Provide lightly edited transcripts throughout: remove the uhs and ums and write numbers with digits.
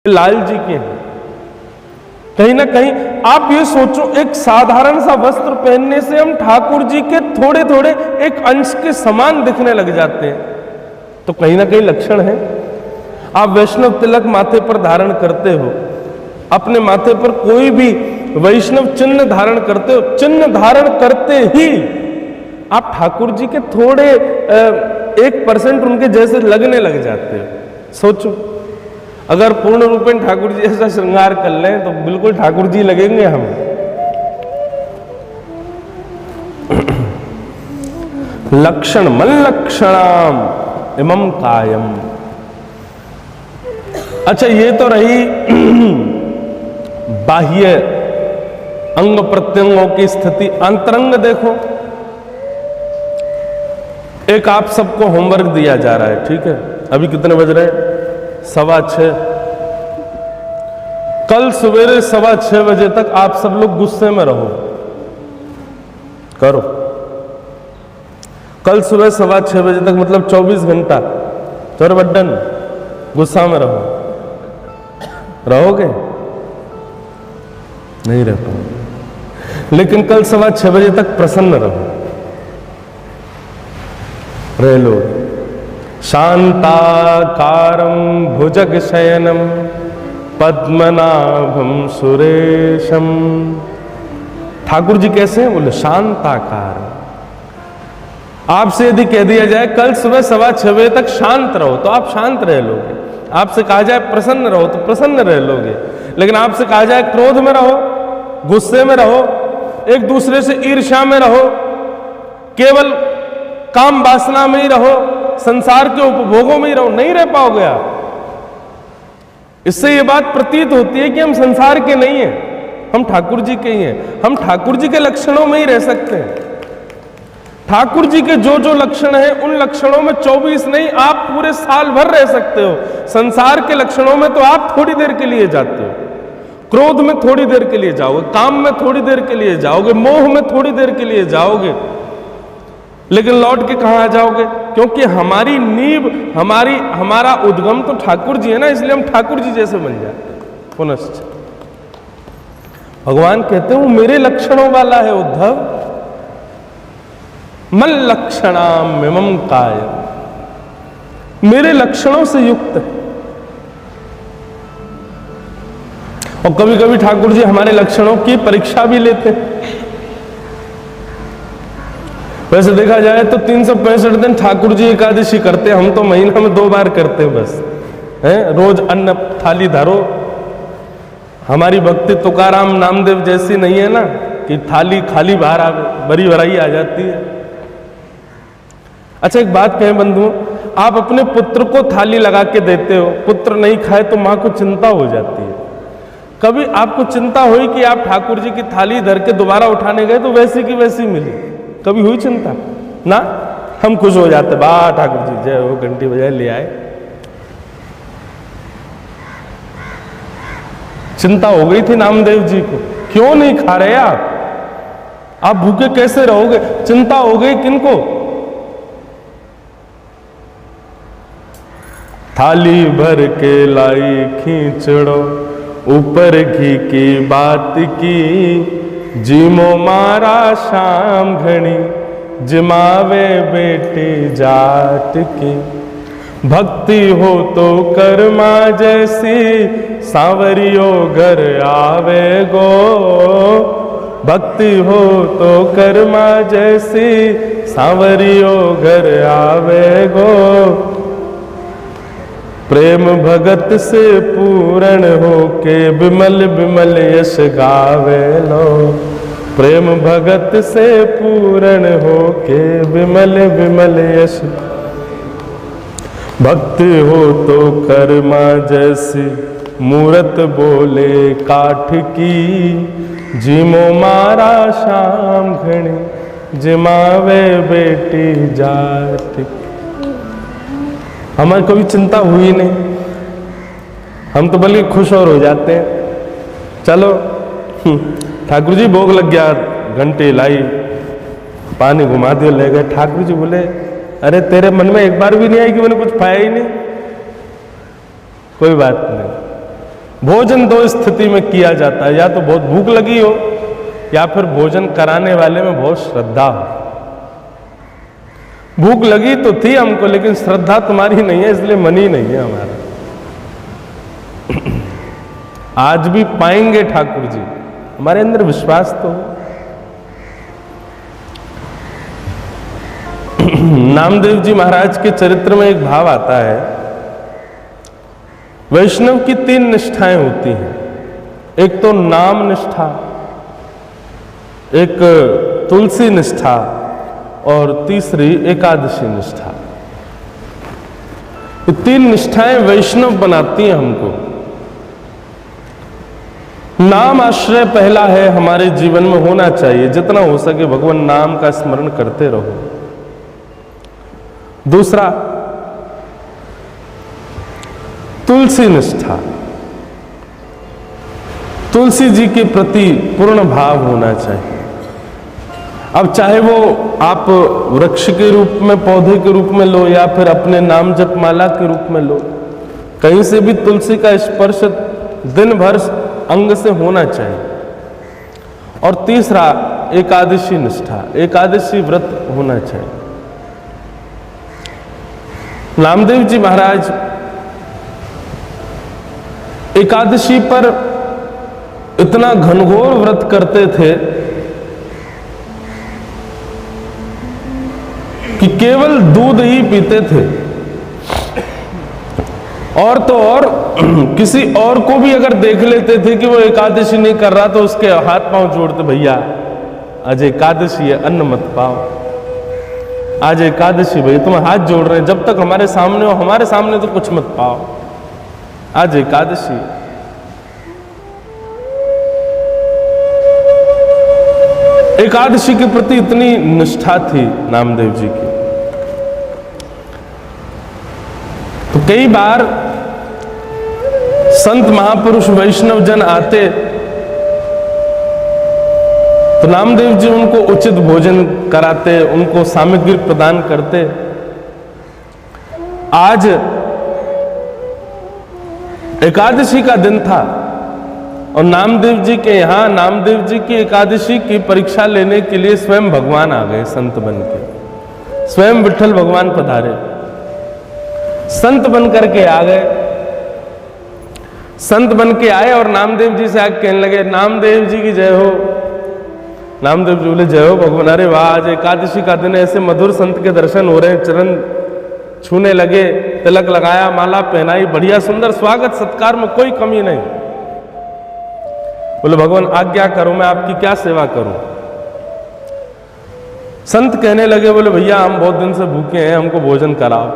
लाल जी के हैं। कहीं ना कहीं आप ये सोचो, एक साधारण सा वस्त्र पहनने से हम ठाकुर जी के थोड़े थोड़े एक अंश के समान दिखने लग जाते हैं, तो कहीं ना कहीं लक्षण है। आप वैष्णव तिलक माथे पर धारण करते हो, अपने माथे पर कोई भी वैष्णव चिन्ह धारण करते हो, चिन्ह धारण करते ही आप ठाकुर जी के थोड़े 1% उनके जैसे लगने लग जाते हो। सोचो, अगर पूर्ण रूपेण ठाकुर जी ऐसा श्रृंगार कर लें तो बिल्कुल ठाकुर जी लगेंगे हम। लक्षण मन लक्षणाम इमं कायम। अच्छा, ये तो रही बाह्य अंग प्रत्यंगों की स्थिति। अंतरंग देखो, एक आप सबको होमवर्क दिया जा रहा है, ठीक है? अभी कितने बज रहे हैं? 6:15। कल सवेरे 6:15 बजे तक आप सब लोग गुस्से में रहो, करो। कल सुबह 6:15 बजे तक, मतलब 24 घंटा चोरबड्डन गुस्सा में रहोगे? नहीं रह पाओगे। लेकिन कल 6:15 बजे तक प्रसन्न रहो, रह लो। शांताकारं भुजग शयनम पद्मनाभम सुरेशम। ठाकुर जी कैसे हैं? बोले शांताकार। आपसे यदि कह दिया जाए कल सुबह 6:15 बजे तक शांत रहो, तो आप शांत रह लोगे। आपसे कहा जाए प्रसन्न रहो, तो प्रसन्न रह लोगे। लेकिन आपसे कहा जाए क्रोध में रहो, गुस्से में रहो, एक दूसरे से ईर्ष्या में रहो, केवल काम वासना में ही रहो, संसार के उपभोगों में ही रहो, नहीं रह पाओगे आप। इससे यह बात प्रतीत होती है कि हम संसार के नहीं हैं, हम ठाकुर जी के ही हैं। हम ठाकुर जी के लक्षणों में ही रह सकते हैं। ठाकुर जी के जो जो लक्षण हैं, उन लक्षणों में 24 नहीं, आप पूरे साल भर रह सकते हो। संसार के लक्षणों में तो आप थोड़ी देर के लिए जाते हो, क्रोध में थोड़ी देर के लिए जाओगे, काम में थोड़ी देर के लिए जाओगे, मोह में थोड़ी देर के लिए जाओगे, लेकिन लौट के कहां आ जाओगे? क्योंकि हमारी नींव, हमारा उद्गम तो ठाकुर जी है ना, इसलिए हम ठाकुर जी जैसे बन जाते हैं। पुनश्च भगवान कहते हैं वो मेरे लक्षणों वाला है उद्धव। मन लक्षणाम इमं कायम, मेरे लक्षणों से युक्त है। और कभी कभी ठाकुर जी हमारे लक्षणों की परीक्षा भी लेते हैं। वैसे देखा जाए तो 365 दिन ठाकुर जी एकादशी करते हैं, हम तो महीना में 2 बार करते हैं बस, है? रोज अन्न थाली धरो। हमारी भक्ति तुकाराम नामदेव जैसी नहीं है ना कि थाली खाली बाहर आ, बड़ी भराई आ जाती है। अच्छा, एक बात कहें बंधुओं, आप अपने पुत्र को थाली लगा के देते हो, पुत्र नहीं खाए तो मां को चिंता हो जाती है। कभी आपको चिंता हुई कि आप ठाकुर जी की थाली धर के दोबारा उठाने गए तो वैसी की वैसी मिली? कभी हुई चिंता? ना, हम खुश हो जाते, वाह ठाकुर जी जय हो, घंटी बजाए ले आए। चिंता हो गई थी नामदेव जी को, क्यों नहीं खा रहे आप भूखे कैसे रहोगे? चिंता हो गई किनको? थाली भर के लाई खींचड़ो, ऊपर घी की बात की, जीमो मारा शाम घनी, जिमावे बेटी जाट की। भक्ति हो तो कर्मा जैसी, सांवरियो घर आवे गो। भक्ति हो तो कर्मा जैसी, सांवरियो घर आवे गो। प्रेम भगत से पूर्ण हो के, बिमल बिमल यश गावे लो। प्रेम भगत से पूर्ण हो के, बिमल बिमल यश। भक्ति हो तो कर्मा जैसी, मूरत बोले काठ की, जीमो मारा शाम घनी, जिमावे बेटी जाट की। हमारी कभी चिंता हुई नहीं, हम तो बल्कि खुश और हो जाते हैं। चलो ठाकुर जी भोग लग गया, घंटी लाई, पानी घुमा दिया, ले गए। ठाकुर जी बोले अरे तेरे मन में एक बार भी नहीं आई कि मैंने कुछ पाया ही नहीं? कोई बात नहीं, भोजन दो स्थिति में किया जाता है, या तो बहुत भूख लगी हो या फिर भोजन कराने वाले में बहुत श्रद्धा हो। भूख लगी तो थी हमको, लेकिन श्रद्धा तुम्हारी नहीं है, इसलिए मन ही नहीं है हमारा। आज भी पाएंगे ठाकुर जी, हमारे अंदर विश्वास तो हो। नामदेव जी महाराज के चरित्र में एक भाव आता है, वैष्णव की 3 निष्ठाएं होती हैं। एक तो नाम निष्ठा, एक तुलसी निष्ठा और तीसरी एकादशी निष्ठा। ये 3 निष्ठाएं वैष्णव बनाती हैं हमको। नाम आश्रय पहला है, हमारे जीवन में होना चाहिए, जितना हो सके भगवान नाम का स्मरण करते रहो। दूसरा तुलसी निष्ठा, तुलसी जी के प्रति पूर्ण भाव होना चाहिए। अब चाहे वो आप वृक्ष के रूप में, पौधे के रूप में लो, या फिर अपने नाम जप माला के रूप में लो, कहीं से भी तुलसी का स्पर्श दिन भर अंग से होना चाहिए। और तीसरा एकादशी निष्ठा, एकादशी व्रत होना चाहिए। नामदेव जी महाराज एकादशी पर इतना घनघोर व्रत करते थे कि केवल दूध ही पीते थे। और तो और किसी और को भी अगर देख लेते थे कि वो एकादशी नहीं कर रहा, तो उसके हाथ पांव जोड़ते, भैया आज एकादशी है, अन्न मत पाओ, आज एकादशी, भैया तुम हाथ जोड़ रहे हैं, जब तक हमारे सामने हो, हमारे सामने तो कुछ मत पाओ, आज एकादशी। एकादशी के प्रति इतनी निष्ठा थी नामदेव जी की। तो कई बार संत महापुरुष वैष्णव जन आते तो नामदेव जी उनको उचित भोजन कराते, उनको सामग्री प्रदान करते। आज एकादशी का दिन था और नामदेव जी के यहाँ नामदेव जी की एकादशी की परीक्षा लेने के लिए स्वयं भगवान आ गए, संत बन के। स्वयं विठ्ठल भगवान पधारे, संत बन करके आ गए। संत बन के आए और नामदेव जी से आके कहने लगे, नामदेव जी की जय हो। नामदेव जी बोले, जय हो भगवान। अरे वाह, आज एकादशी का दिन, ऐसे मधुर संत के दर्शन हो रहे हैं, चरण छूने लगे, तिलक लगाया, माला पहनाई, बढ़िया सुंदर स्वागत सत्कार में कोई कमी नहीं। बोले, भगवान आज्ञा करो, मैं आपकी क्या सेवा करूं। संत कहने लगे, बोले भैया हम बहुत दिन से भूखे हैं, हमको भोजन कराओ।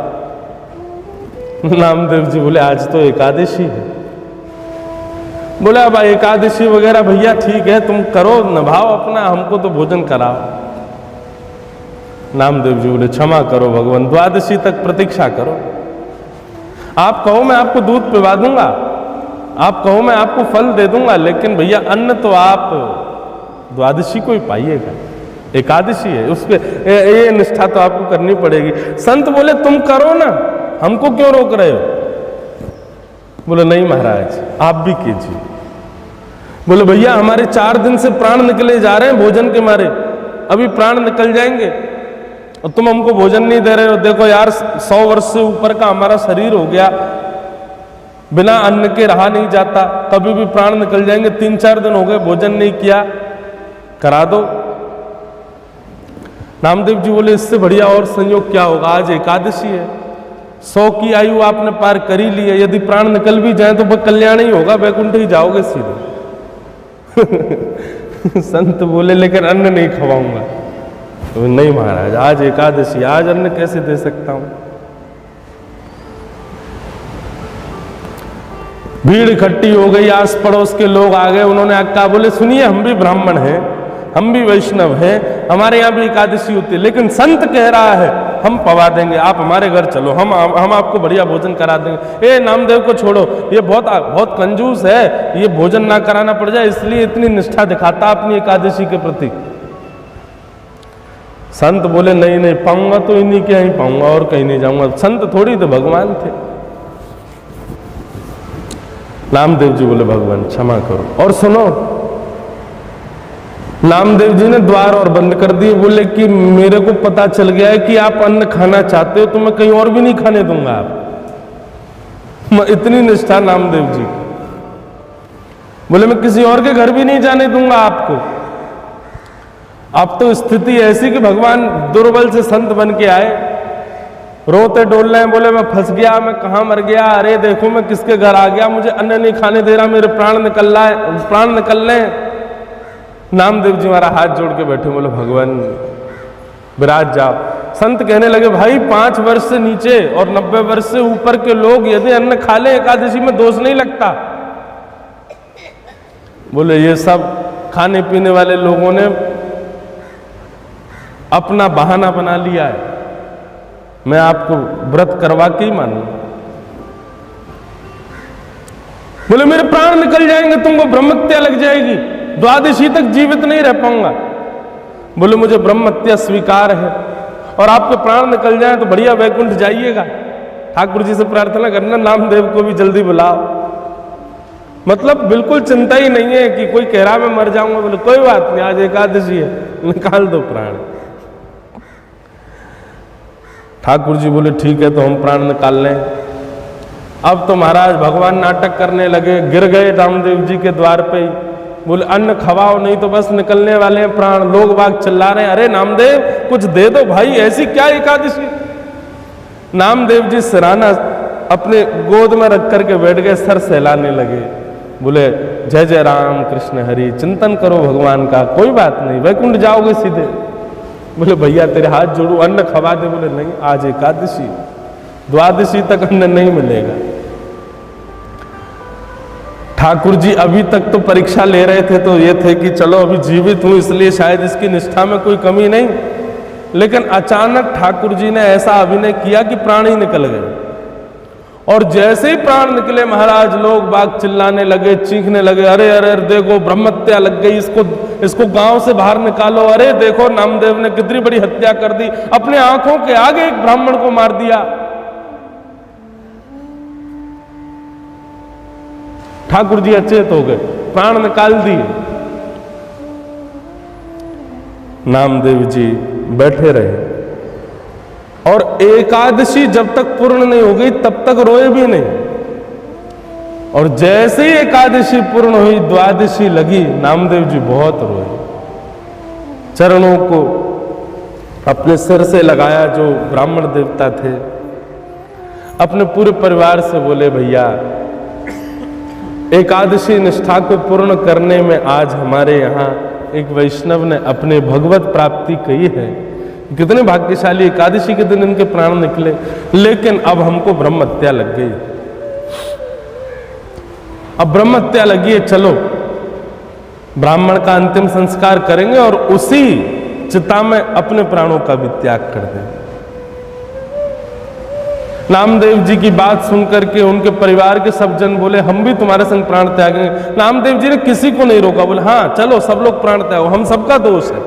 नामदेव जी बोले, आज तो एकादशी है। बोले, अब एकादशी वगैरह भैया ठीक है, तुम करो, निभाओ अपना, हमको तो भोजन कराओ। नामदेव जी बोले, क्षमा करो भगवान, द्वादशी तक प्रतीक्षा करो। आप कहो मैं आपको दूध पिला दूंगा, आप कहो मैं आपको फल दे दूंगा, लेकिन भैया अन्न तो आप द्वादशी को ही पाइएगा, एकादशी है, उस पर ये निष्ठा तो आपको करनी पड़ेगी। संत बोले, तुम करो ना, हमको क्यों रोक रहे हो। बोले, नहीं महाराज आप भी कीजिए। बोले, भैया हमारे 4 दिन से प्राण निकले जा रहे हैं भोजन के मारे, अभी प्राण निकल जाएंगे और तुम हमको भोजन नहीं दे रहे हो। देखो यार, 100 वर्ष से ऊपर का हमारा शरीर हो गया, बिना अन्न के रहा नहीं जाता, कभी भी प्राण निकल जाएंगे। 3-4 दिन हो गए भोजन नहीं किया, करा दो। नामदेव जी बोले, इससे बढ़िया और संयोग क्या होगा, आज एकादशी है, 100 की आयु आपने पार कर ही ली है, यदि प्राण निकल भी जाए तो कल्याण ही होगा, वैकुंठ ही जाओगे सीधे। संत बोले, लेकिन अन्न नहीं खवाऊंगा। तो नहीं महाराज, आज एकादशी, आज अन्न कैसे दे सकता हूं। भीड़ इकट्ठी हो गई, आस पड़ोस के लोग आ गए, उन्होंने कहा, बोले सुनिए, हम भी ब्राह्मण हैं, हम भी वैष्णव हैं, हमारे यहाँ भी एकादशी होती है, लेकिन संत कह रहा है हम पवा देंगे, आप हमारे घर चलो, हम आपको बढ़िया भोजन करा देंगे। ए नामदेव को छोड़ो, ये बहुत कंजूस है, ये भोजन ना कराना पड़ जाए, इसलिए इतनी निष्ठा दिखाता अपनी एकादशी के प्रति। संत बोले, नहीं पाऊंगा तो इन्हीं के यहीं पाऊंगा, और कहीं नहीं जाऊंगा। संत थोड़ी तो भगवान थे। नामदेव जी बोले भगवान क्षमा करो। और सुनो, नामदेव जी ने द्वार और बंद कर दिए, बोले कि मेरे को पता चल गया है कि आप अन्न खाना चाहते हो, तो मैं कहीं और भी नहीं खाने दूंगा आप। इतनी निष्ठा नामदेव जी। बोले मैं किसी और के घर भी नहीं जाने दूंगा आपको। अब तो स्थिति ऐसी कि भगवान दुर्बल से संत बन के आए, रोते डोल रहे हैं, बोले मैं फंस गया, मैं कहां मर गया, अरे देखो मैं किसके घर आ गया, मुझे अन्न नहीं खाने दे रहा, मेरे प्राण निकल रहा है, प्राण निकल रहे हैं। नामदेव जी हमारा हाथ जोड़ के बैठे, बोले भगवान विराज जाओ। संत कहने लगे भाई 5 वर्ष से नीचे और 90 वर्ष से ऊपर के लोग यदि अन्न खा ले एकादशी में दोष नहीं लगता। बोले ये सब खाने पीने वाले लोगों ने अपना बहाना बना लिया है, मैं आपको व्रत करवा के ही मानू। बोले मेरे प्राण निकल जाएंगे, तुमको ब्रह्महत्या लग जाएगी, द्वादशी तक जीवित नहीं रह पाऊंगा। बोले मुझे ब्रह्महत्या स्वीकार है, और आपके प्राण निकल जाएं तो बढ़िया वैकुंठ जाइएगा। ठाकुर जी से प्रार्थना करना नामदेव को भी जल्दी बुलाओ। मतलब बिल्कुल चिंता ही नहीं है कि कोई कह रहा मैं मर जाऊंगा। बोले कोई बात नहीं, आज एकादशी है, निकाल दो प्राण। ठाकुर जी बोले ठीक है, तो हम प्राण निकाल लें। अब तो महाराज भगवान नाटक करने लगे, गिर गए नामदेव जी के द्वार पे ही। बोले अन्न खवाओ नहीं तो बस निकलने वाले हैं प्राण। लोग बाग चिल्ला रहे हैं, अरे नामदेव कुछ दे दो भाई, ऐसी क्या एकादशी। नामदेव जी सिराना अपने गोद में रख करके बैठ गए, सर सहलाने लगे। बोले जय जय राम कृष्ण हरि, चिंतन करो भगवान का, कोई बात नहीं, वैकुंठ जाओगे सीधे। बोले भैया तेरे हाथ जोड़ू, अन्न खवा दे। बोले नहीं, आज एकादशी, द्वादशी तक अन्न नहीं मिलेगा। ठाकुर जी अभी तक तो परीक्षा ले रहे थे, तो ये थे कि चलो अभी जीवित हूं इसलिए शायद इसकी निष्ठा में कोई कमी नहीं। लेकिन अचानक ठाकुर जी ने ऐसा अभिनय किया कि प्राण ही निकल गए। और जैसे ही प्राण निकले महाराज लोग बाग चिल्लाने लगे, चीखने लगे, अरे अरे अरे देखो ब्रह्महत्या लग गई, इसको गांव से बाहर निकालो। अरे देखो नामदेव ने कितनी बड़ी हत्या कर दी, अपने आंखों के आगे एक ब्राह्मण को मार दिया। ठाकुर जी अचेत हो गए, प्राण निकाल दिए। नामदेव जी बैठे रहे, और एकादशी जब तक पूर्ण नहीं हो गई तब तक रोए भी नहीं। और जैसे ही एकादशी पूर्ण हुई, द्वादशी लगी, नामदेव जी बहुत रोए, चरणों को अपने सिर से लगाया। जो ब्राह्मण देवता थे अपने पूरे परिवार से बोले भैया एकादशी निष्ठा को पूर्ण करने में आज हमारे यहाँ एक वैष्णव ने अपने भगवत प्राप्ति कही है। कितने भाग्यशाली, एकादशी के दिन इनके प्राण निकले। लेकिन अब हमको ब्रह्महत्या लग गई, अब ब्रह्महत्या लगी है, चलो ब्राह्मण का अंतिम संस्कार करेंगे और उसी चिता में अपने प्राणों का भी त्याग कर देंगे। नामदेव जी की बात सुनकर के उनके परिवार के सब जन बोले हम भी तुम्हारे संग प्राण त्यागेंगे। नामदेव जी ने किसी को नहीं रोका, बोले हाँ चलो सब लोग प्राण त्यागो, हम सबका दोष है।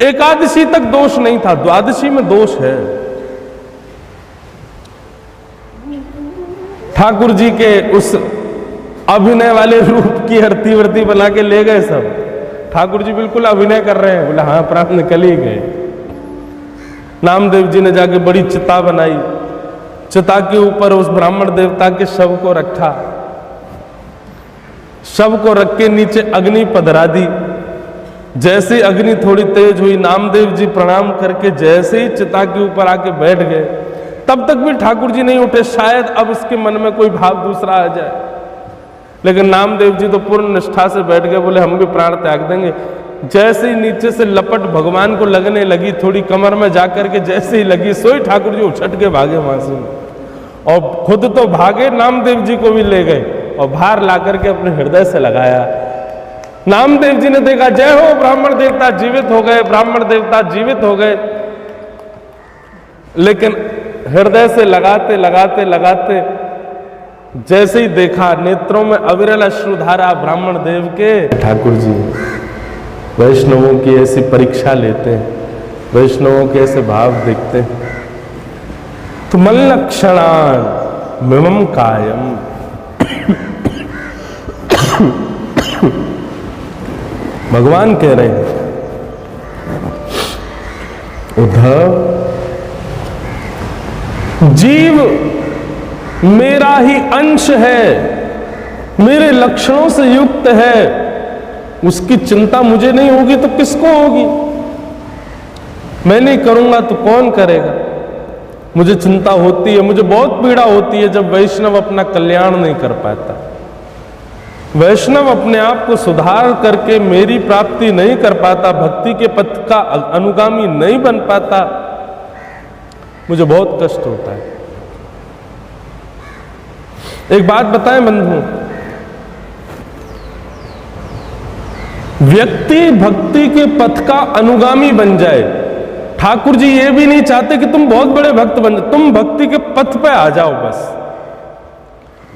एकादशी तक दोष नहीं था, द्वादशी में दोष है। ठाकुर जी के उस अभिनय वाले रूप की हरती वर्ती बना के ले गए सब। ठाकुर जी बिल्कुल अभिनय कर रहे हैं, बोले हाँ प्राण निकल ही गए। नामदेव जी ने जाके बड़ी चिता बनाई, चिता के ऊपर उस ब्राह्मण देवता के शव को रखा, शव को रख के नीचे अग्नि पधरा दी। जैसे अग्नि थोड़ी तेज हुई, नामदेव जी प्रणाम करके जैसे ही चिता के ऊपर आके बैठ गए, तब तक भी ठाकुर जी नहीं उठे, शायद अब इसके मन में कोई भाव दूसरा आ जाए। लेकिन नामदेव जी तो पूर्ण निष्ठा से बैठ गए, बोले हम भी प्राण त्याग देंगे। जैसे ही नीचे से लपट भगवान को लगने लगी, थोड़ी कमर में जाकर के जैसे ही लगी, सोई ठाकुर जी उछट के भागे वहां से, और खुद तो भागे, नामदेव जी को भी ले गए और बाहर ला करके अपने हृदय से लगाया। नामदेव जी ने देखा, जय हो ब्राह्मण देवता जीवित हो गए, ब्राह्मण देवता जीवित हो गए। लेकिन हृदय से लगाते लगाते लगाते जैसे ही देखा, नेत्रों में अविरल अश्रुधारा ब्राह्मण देव के। ठाकुर जी वैष्णवों की ऐसी परीक्षा लेते हैं, वैष्णवों के ऐसे भाव देखते हैं। तो मल्लक्षणान मिमम कायम, भगवान कह रहे हैं उद्धव, जीव मेरा ही अंश है, मेरे लक्षणों से युक्त है, उसकी चिंता मुझे नहीं होगी तो किसको होगी? मैं नहीं करूंगा तो कौन करेगा? मुझे चिंता होती है, मुझे बहुत पीड़ा होती है जब वैष्णव अपना कल्याण नहीं कर पाता, वैष्णव अपने आप को सुधार करके मेरी प्राप्ति नहीं कर पाता, भक्ति के पथ का अनुगामी नहीं बन पाता, मुझे बहुत कष्ट होता है। एक बात बताएं बंधु, व्यक्ति भक्ति के पथ का अनुगामी बन जाए, ठाकुर जी ये भी नहीं चाहते कि तुम बहुत बड़े भक्त बन जाओ, तुम भक्ति के पथ पे आ जाओ, बस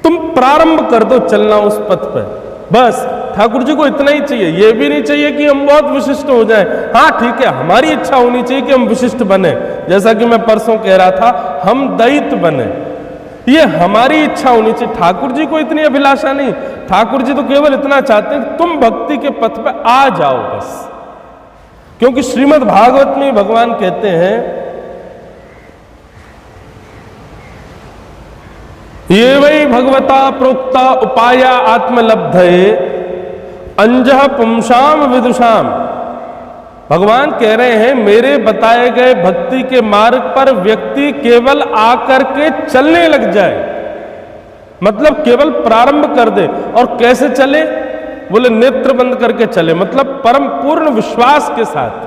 तुम प्रारंभ कर दो चलना उस पथ पे, बस ठाकुर जी को इतना ही चाहिए। ये भी नहीं चाहिए कि हम बहुत विशिष्ट हो जाएं, हाँ ठीक है, हमारी इच्छा होनी चाहिए कि हम विशिष्ट बने, जैसा कि मैं परसों कह रहा था हम दैत्य बने, ये हमारी इच्छा होनी चाहिए। ठाकुर जी को इतनी अभिलाषा नहीं, ठाकुर जी तो केवल इतना चाहते हैं तुम भक्ति के पथ पे आ जाओ बस। क्योंकि श्रीमद् भागवत में भगवान कहते हैं ये वही भगवता प्रोक्ता उपाया आत्मलब्धये अंजः पुंसाम विदुषाम। भगवान कह रहे हैं मेरे बताए गए भक्ति के मार्ग पर व्यक्ति केवल आकर के चलने लग जाए, मतलब केवल प्रारंभ कर दे। और कैसे चले? बोले नेत्र बंद करके चले, मतलब परम पूर्ण विश्वास के साथ।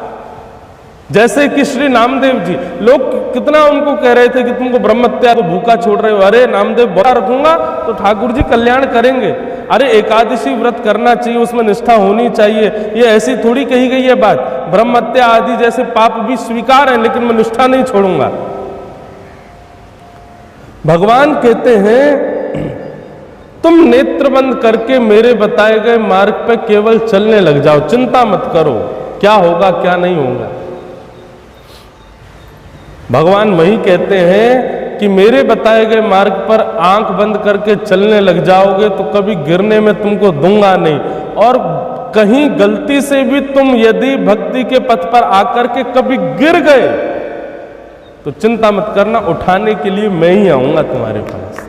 जैसे कि श्री नामदेव जी, लोग कितना उनको कह रहे थे कि तुमको ब्रह्मत्या को भूखा छोड़ रहे हो, अरे नामदेव बहुत रखूंगा तो ठाकुर जी कल्याण करेंगे, अरे एकादशी व्रत करना चाहिए, उसमें निष्ठा होनी चाहिए, ये ऐसी थोड़ी कही गई है बात। ब्रह्मत्या आदि जैसे पाप भी स्वीकार है लेकिन मैं निष्ठा नहीं छोड़ूंगा। भगवान कहते हैं तुम नेत्र बंद करके मेरे बताए गए मार्ग पे केवल चलने लग जाओ, चिंता मत करो क्या होगा क्या नहीं होगा। भगवान वही कहते हैं कि मेरे बताए गए मार्ग पर आंख बंद करके चलने लग जाओगे तो कभी गिरने में तुमको दूंगा नहीं, और कहीं गलती से भी तुम यदि भक्ति के पथ पर आकर के कभी गिर गए तो चिंता मत करना, उठाने के लिए मैं ही आऊंगा तुम्हारे पास।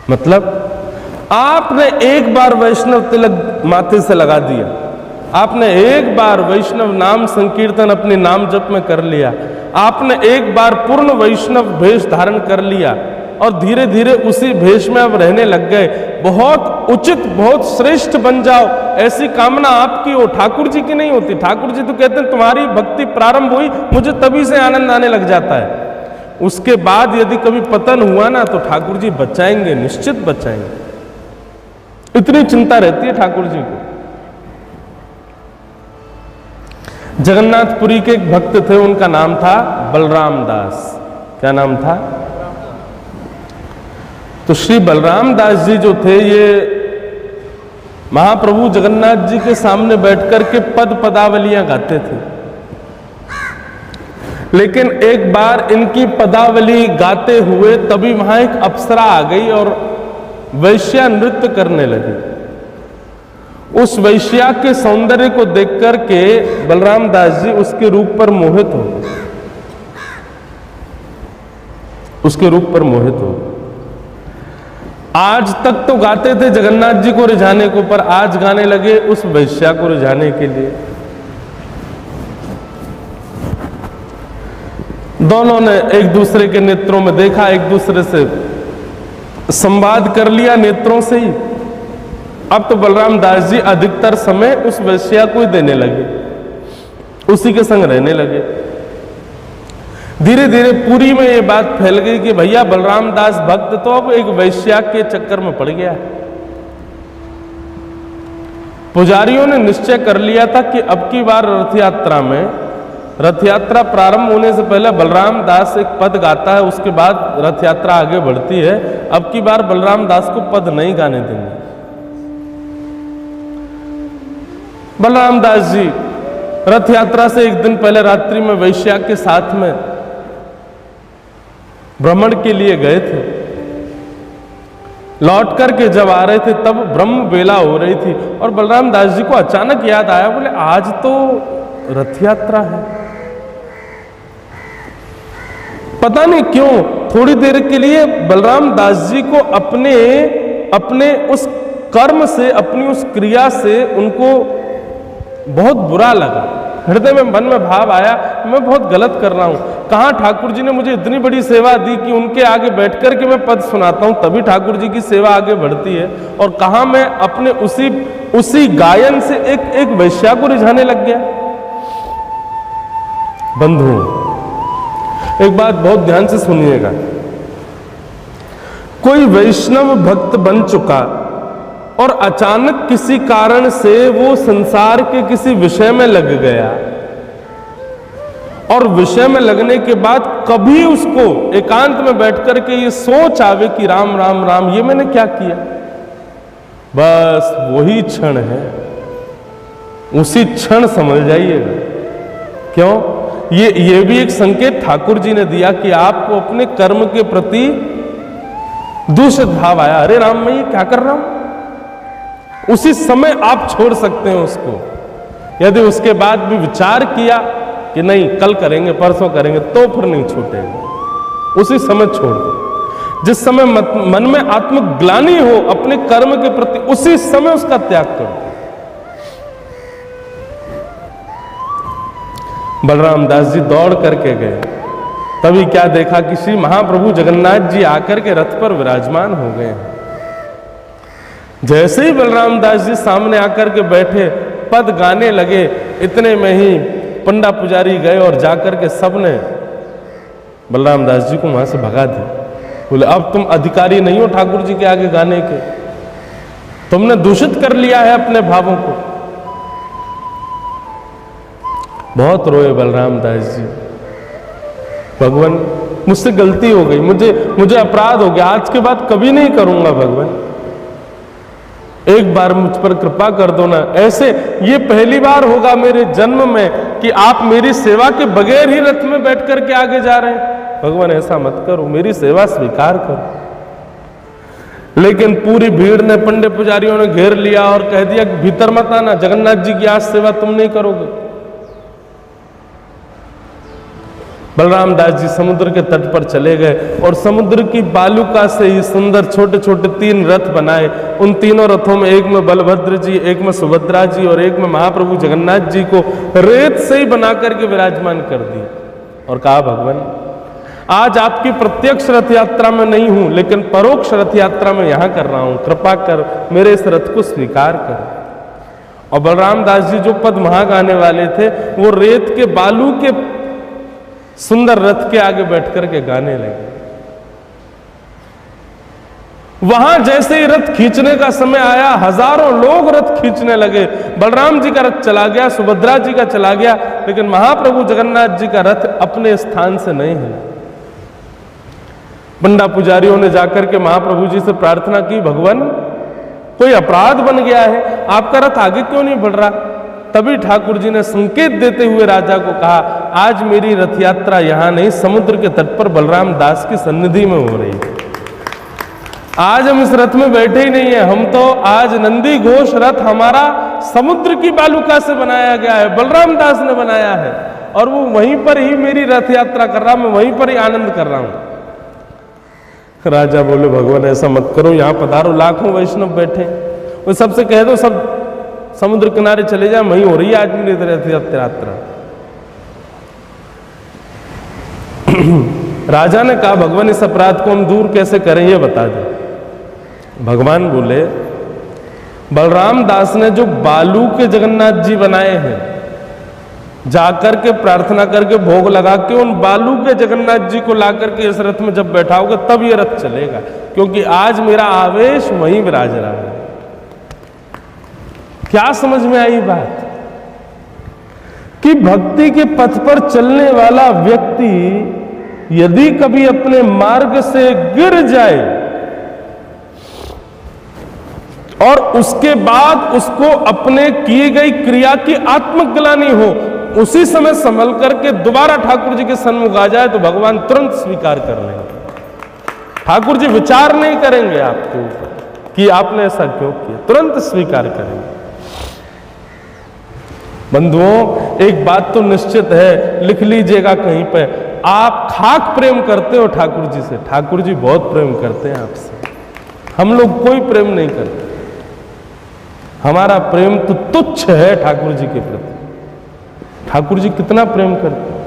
मतलब आपने एक बार वैष्णव तिलक माथे से लगा दिया, आपने एक बार वैष्णव नाम संकीर्तन अपने नाम जप में कर लिया, आपने एक बार पूर्ण वैष्णव भेष धारण कर लिया और धीरे धीरे उसी भेष में अब रहने लग गए, बहुत उचित बहुत श्रेष्ठ बन जाओ, ऐसी कामना आपकी हो, ठाकुर जी की नहीं होती। ठाकुर जी तो कहते हैं तुम्हारी भक्ति प्रारंभ हुई मुझे तभी से आनंद आने लग जाता है, उसके बाद यदि कभी पतन हुआ ना तो ठाकुर जी बचाएंगे, निश्चित बचाएंगे, इतनी चिंता रहती है ठाकुर जी को। जगन्नाथपुरी के एक भक्त थे, उनका नाम था बलराम दास। क्या नाम था? तो श्री बलराम दास जी जो थे ये महाप्रभु जगन्नाथ जी के सामने बैठकर के पद पदावलियां गाते थे, लेकिन एक बार इनकी पदावली गाते हुए तभी वहां एक अप्सरा आ गई और वैश्या नृत्य करने लगी। उस वैश्या के सौंदर्य को देखकर के बलराम दास जी उसके रूप पर मोहित हो गए, उसके रूप पर मोहित हो गए। आज तक तो गाते थे जगन्नाथ जी को रिझाने को, पर आज गाने लगे उस वैश्या को रिझाने के लिए। दोनों ने एक दूसरे के नेत्रों में देखा, एक दूसरे से संवाद कर लिया नेत्रों से ही। अब तो बलराम दास जी अधिकतर समय उस वैश्या को ही देने लगे, उसी के संग रहने लगे। धीरे धीरे पुरी में ये बात फैल गई कि भैया बलराम दास भक्त तो अब एक वैश्या के चक्कर में पड़ गया। पुजारियों ने निश्चय कर लिया था कि अब की बार रथ यात्रा में, रथ यात्रा प्रारंभ होने से पहले बलराम दास एक पद गाता है, उसके बाद रथ यात्रा आगे बढ़ती है। अब की बार बलराम दास को पद नहीं गाने देंगे। बलराम दास जी रथ यात्रा से एक दिन पहले रात्रि में वैश्या के साथ में भ्रमण के लिए गए थे। लौट करके जब आ रहे थे तब ब्रह्म बेला हो रही थी और बलराम दास जी को अचानक याद आया, बोले आज तो रथ यात्रा है। पता नहीं क्यों थोड़ी देर के लिए बलराम दास जी को अपने उस कर्म से, अपनी उस क्रिया से उनको बहुत बुरा लगा। हृदय में, मन में भाव आया, मैं बहुत गलत कर रहा हूं। कहाँ ठाकुर जी ने मुझे इतनी बड़ी सेवा दी कि उनके आगे बैठ करके मैं पद सुनाता हूं, तभी ठाकुर जी की सेवा आगे बढ़ती है, और कहाँ मैं अपने उसी गायन से एक वैश्या को रिझाने लग गया। बंधुओं, एक बात बहुत ध्यान से सुनिएगा। कोई वैष्णव भक्त बन चुका और अचानक किसी कारण से वो संसार के किसी विषय में लग गया, और विषय में लगने के बाद कभी उसको एकांत में बैठ करके ये सोच आवे कि राम राम राम, ये मैंने क्या किया, बस वही क्षण है, उसी क्षण समझ जाइएगा। क्यों? ये भी एक संकेत ठाकुर जी ने दिया कि आपको अपने कर्म के प्रति दूषित भाव आया, अरे राम मैं ये क्या कर रहा हूं, उसी समय आप छोड़ सकते हैं उसको। यदि उसके बाद भी विचार किया कि नहीं कल करेंगे, परसों करेंगे, तो फिर नहीं छूटेगा, उसी समय छोड़ दो। जिस समय मन में आत्मग्लानि हो अपने कर्म के प्रति, उसी समय उसका त्याग करो। बलराम दास जी दौड़ करके गए, तभी क्या देखा कि श्री महाप्रभु जगन्नाथ जी आकर के रथ पर विराजमान हो गए। जैसे ही बलराम दास जी सामने आकर के बैठे, पद गाने लगे, इतने में ही पंडा पुजारी गए और जाकर के सबने बलराम दास जी को वहां से भगा दिया। बोले अब तुम अधिकारी नहीं हो ठाकुर जी के आगे गाने के, तुमने दूषित कर लिया है अपने भावों को। बहुत रोए बलराम दास जी, भगवान मुझसे गलती हो गई, मुझे अपराध हो गया, आज के बाद कभी नहीं करूंगा भगवान, एक बार मुझ पर कृपा कर दो ना। ऐसे ये पहली बार होगा मेरे जन्म में कि आप मेरी सेवा के बगैर ही रथ में बैठ करके आगे जा रहे हैं, भगवान ऐसा मत करो, मेरी सेवा स्वीकार करो। लेकिन पूरी भीड़ ने, पंडे पुजारियों ने घेर लिया और कह दिया कि भीतर मत आना, जगन्नाथ जी की आज सेवा तुम नहीं करोगे। बलराम दास जी समुद्र के तट पर चले गए और समुद्र की बालुका से ही सुंदर छोटे छोटे 3 रथ बनाए। उन तीनों रथों में एक में बलभद्र जी, एक में सुभद्रा जी और एक में महाप्रभु जगन्नाथ जी को रेत से ही बना करके विराजमान कर दिए और कहा भगवान आज आपकी प्रत्यक्ष रथ यात्रा में नहीं हूं, लेकिन परोक्ष रथ यात्रा में यहां कर रहा हूं, कृपा कर मेरे इस रथ को स्वीकार कर। और बलराम दास जी जो पद वहां गाने वाले थे, वो रेत के बालू के सुंदर रथ के आगे बैठ करके गाने लगे। वहां जैसे ही रथ खींचने का समय आया, हजारों लोग रथ खींचने लगे। बलराम जी का रथ चला गया, सुभद्रा जी का चला गया, लेकिन महाप्रभु जगन्नाथ जी का रथ अपने स्थान से नहीं है। पंडा पुजारियों ने जाकर के महाप्रभु जी से प्रार्थना की, भगवान कोई अपराध बन गया है, आपका रथ आगे क्यों नहीं बढ़ रहा। तभी ठाकुर जी ने संकेत देते हुए राजा को कहा, आज मेरी रथ यात्रा यहां नहीं, समुद्र के तट पर बलराम दास की सन्निधि में हो रही है। आज हम इस रथ में बैठे ही नहीं है, हम तो आज नंदी घोष रथ हमारा समुद्र की बालुका से बनाया गया है, बलराम दास ने बनाया है, और वो वहीं पर ही मेरी रथ यात्रा कर रहा, मैं वहीं पर ही आनंद कर रहा हूं। राजा बोले, भगवान ऐसा मत करो, यहां पधारो, लाखों वैष्णव बैठे, वो सबसे कह दो सब समुद्र किनारे चले जाए, वहीं हो रही है आज मेरी रथ यात्रा। राजा ने कहा, भगवान इस अपराध को हम दूर कैसे करें, ये बता दो। भगवान बोले, बलराम दास ने जो बालू के जगन्नाथ जी बनाए हैं, जाकर के प्रार्थना करके भोग लगा के उन बालू के जगन्नाथ जी को ला करके इस रथ में जब बैठाओगे तब ये रथ चलेगा, क्योंकि आज मेरा आवेश वहीं विराज रहा है। क्या समझ में आई बात कि भक्ति के पथ पर चलने वाला व्यक्ति यदि कभी अपने मार्ग से गिर जाए और उसके बाद उसको अपने किए गई क्रिया की आत्मग्लानि हो, उसी समय संभल करके दोबारा ठाकुर जी के सन्मुख आ जाए तो भगवान तुरंत स्वीकार कर लेंगे। ठाकुर जी विचार नहीं करेंगे आपके ऊपर। कि आपने ऐसा क्यों किया, तुरंत स्वीकार करेंगे। बंधुओं, एक बात तो निश्चित है, लिख लीजिएगा कहीं पे, आप खाक प्रेम करते हो ठाकुर जी से, ठाकुर जी बहुत प्रेम करते हैं आपसे। हम लोग कोई प्रेम नहीं करते, हमारा प्रेम तो तुच्छ है ठाकुर जी के प्रति। ठाकुर जी कितना प्रेम करते हैं,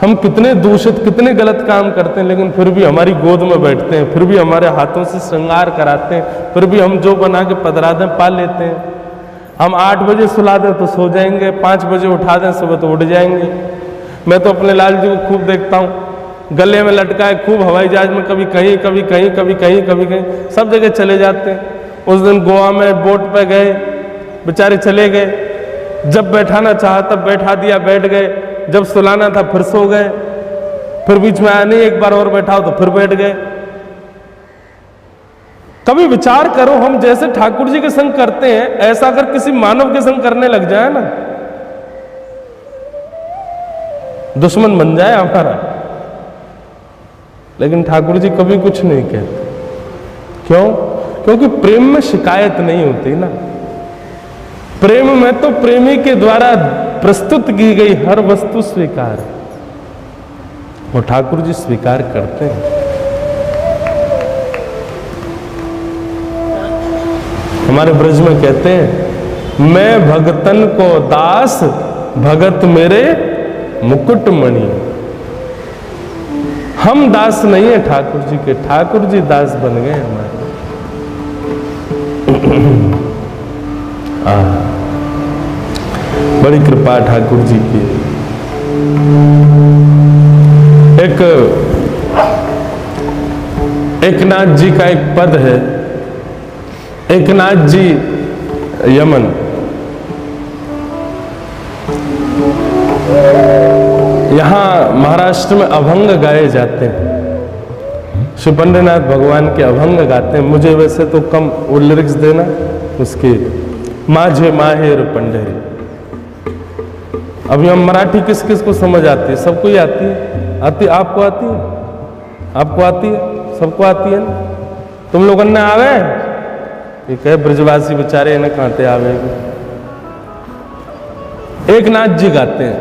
हम कितने दूषित, कितने गलत काम करते हैं, लेकिन फिर भी हमारी गोद में बैठते हैं, फिर भी हमारे हाथों से श्रृंगार कराते हैं, फिर भी हम जो बना के पधरा दें पा लेते हैं। हम 8 बजे सुला दें तो सो जाएंगे, 5 बजे उठा दें सुबह तो उठ जाएंगे। मैं तो अपने लाल जी को खूब देखता हूँ, गले में लटका है खूब, हवाई जहाज में कभी कहीं कभी कहीं कभी कहीं कभी कहीं, सब जगह चले जाते हैं। उस दिन गोवा में बोट पे गए, बेचारे चले गए, जब बैठाना चाहा तब बैठा दिया, बैठ गए, जब सुलाना था फिर सो गए, फिर बीच में आया नहीं एक बार और बैठाओ तो फिर बैठ गए। कभी विचार करो, हम जैसे ठाकुर जी के संग करते हैं ऐसा अगर किसी मानव के संग करने लग जाए ना, दुश्मन बन जाए हमारा। लेकिन ठाकुर जी कभी कुछ नहीं कहते, क्यों? क्योंकि प्रेम में शिकायत नहीं होती ना। प्रेम में तो प्रेमी के द्वारा प्रस्तुत की गई हर वस्तु स्वीकार, और ठाकुर जी स्वीकार करते हैं। हमारे ब्रज में कहते हैं, मैं भगतन को दास, भगत मेरे मुकुटमणि। हम दास नहीं है ठाकुर जी के, ठाकुर जी दास बन गए हमारे। बड़ी कृपा ठाकुर जी की। एकनाथ जी का एक पद है, एकनाथ जी यमन, यहां महाराष्ट्र में अभंग गाए जाते हैं। श्री पंडरीनाथ भगवान के अभंग गाते हैं। मुझे वैसे तो कम वो लिरिक्स देना उसके, माझे माहेर पंडरी। अभी हम मराठी किस किस को समझ आती है? सबको ही आती है। आपको आती है? आपको आती है? सबको आती है ना? तुम लोग ने आवे, ये कहे ब्रजवासी बेचारे इन्हें कहते आवे। एकनाथ जी गाते हैं,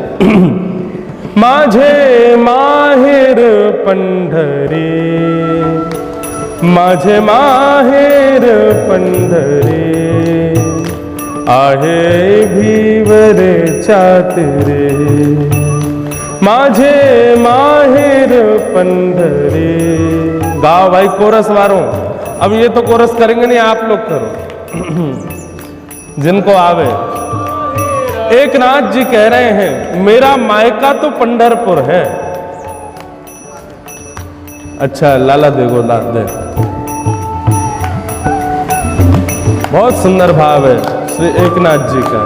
माझे माहेर पंढरी, माझे माहेर पंढरी, आहे भीवर चातरे, माझे माहेर पंढरी। गाओ भाई कोरस वालों, अब ये तो कोरस करेंगे नहीं, आप लोग करो जिनको आवे। एकनाथ जी कह रहे हैं, मेरा मायका तो पंढरपुर है। अच्छा लाला देखो दे, बहुत सुंदर भाव है श्री एकनाथ जी का।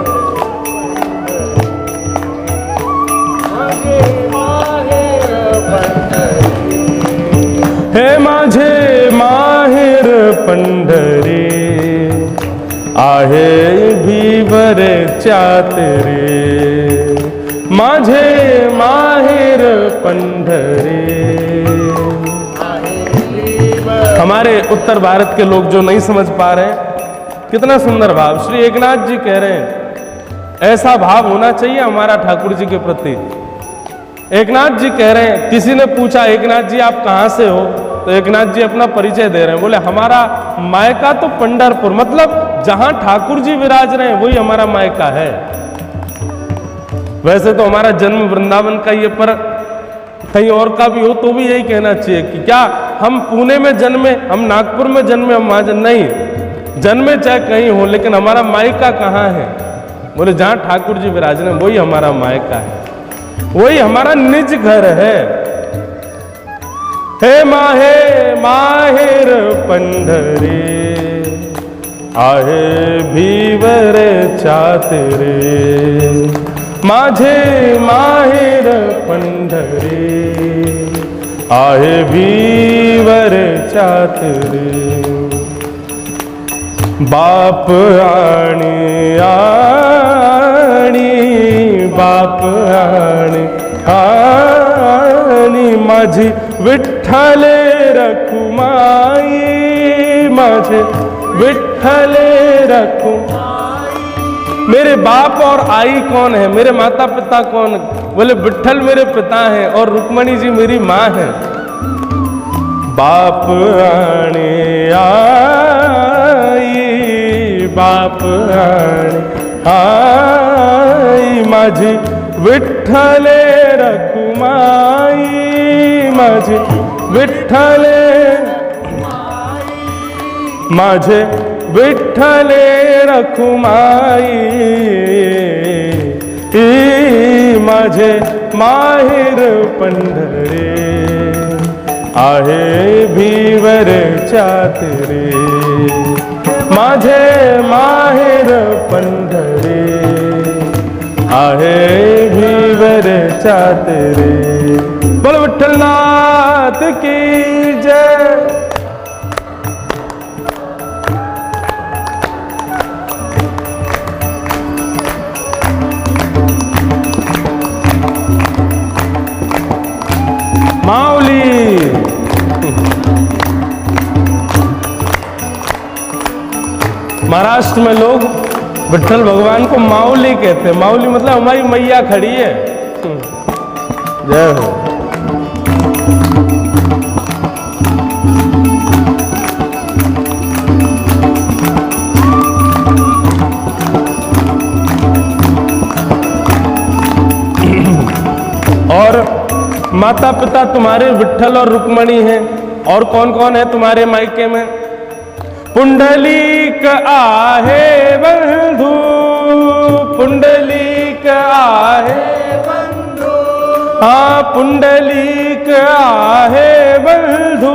हे माझे माहेर पंढरी, आहे भीवर चातरे, माझे माहेर पंढरी। हमारे उत्तर भारत के लोग जो नहीं समझ पा रहे हैं, कितना सुंदर भाव श्री एकनाथ जी कह रहे हैं। ऐसा भाव होना चाहिए हमारा ठाकुर जी के प्रति। एकनाथ जी कह रहे हैं, किसी ने पूछा एकनाथ जी आप कहां से हो, तो एकनाथ जी अपना परिचय दे रहे हैं, बोले हमारा मायका तो पंढरपुर, मतलब जहां ठाकुर जी विराज रहे हैं वही हमारा मायका है। वैसे तो हमारा जन्म वृंदावन का ये, पर कहीं और का भी हो तो भी यही कहना चाहिए कि क्या हम पुणे में जन्मे, हम नागपुर में जन्मे, हम वहां नहीं जन्मे, चाहे कहीं हो, लेकिन हमारा मायका कहाँ है? बोले जहां ठाकुर जी विराज रहे हैं वही हमारा मायका है, वही हमारा निज घर है। हे माहे माहेर पंढरी, आहे भीवर चातरे, माझे माहेर पंढरी, आहे भीवर चातरे। बाप आणि बाप आणि माझी विठ्ठले रखुमाई, माझे विठ्ठले रखूं। मेरे बाप और आई कौन है, मेरे माता पिता कौन? बोले विठ्ठल मेरे पिता हैं और रुक्मणी जी मेरी माँ है। बाप आणे आई, बाप आणे आई, माझी विठ्ठले रखुमाई, माझे विठ्ठले, माझे विठ्ठले रखुमाई, माझे माहेर पंढरे आहे भीवर चातरे, माझे माहेर पंढरे आहे भीवर चातरे। बोल विठ्ठलनाथ की जय। माऊली महाराष्ट्र में लोग विठ्ठल भगवान को माऊली कहते हैं। माऊली मतलब हमारी मैया खड़ी है। जय हो। और माता पिता तुम्हारे विठ्ठल और रुक्मणी हैं। और कौन कौन है तुम्हारे मायके में? पुंडलीक आहे बंधु, पुंडलीक आहे बंधु, हाँ पुंडलीक आहे बंधु,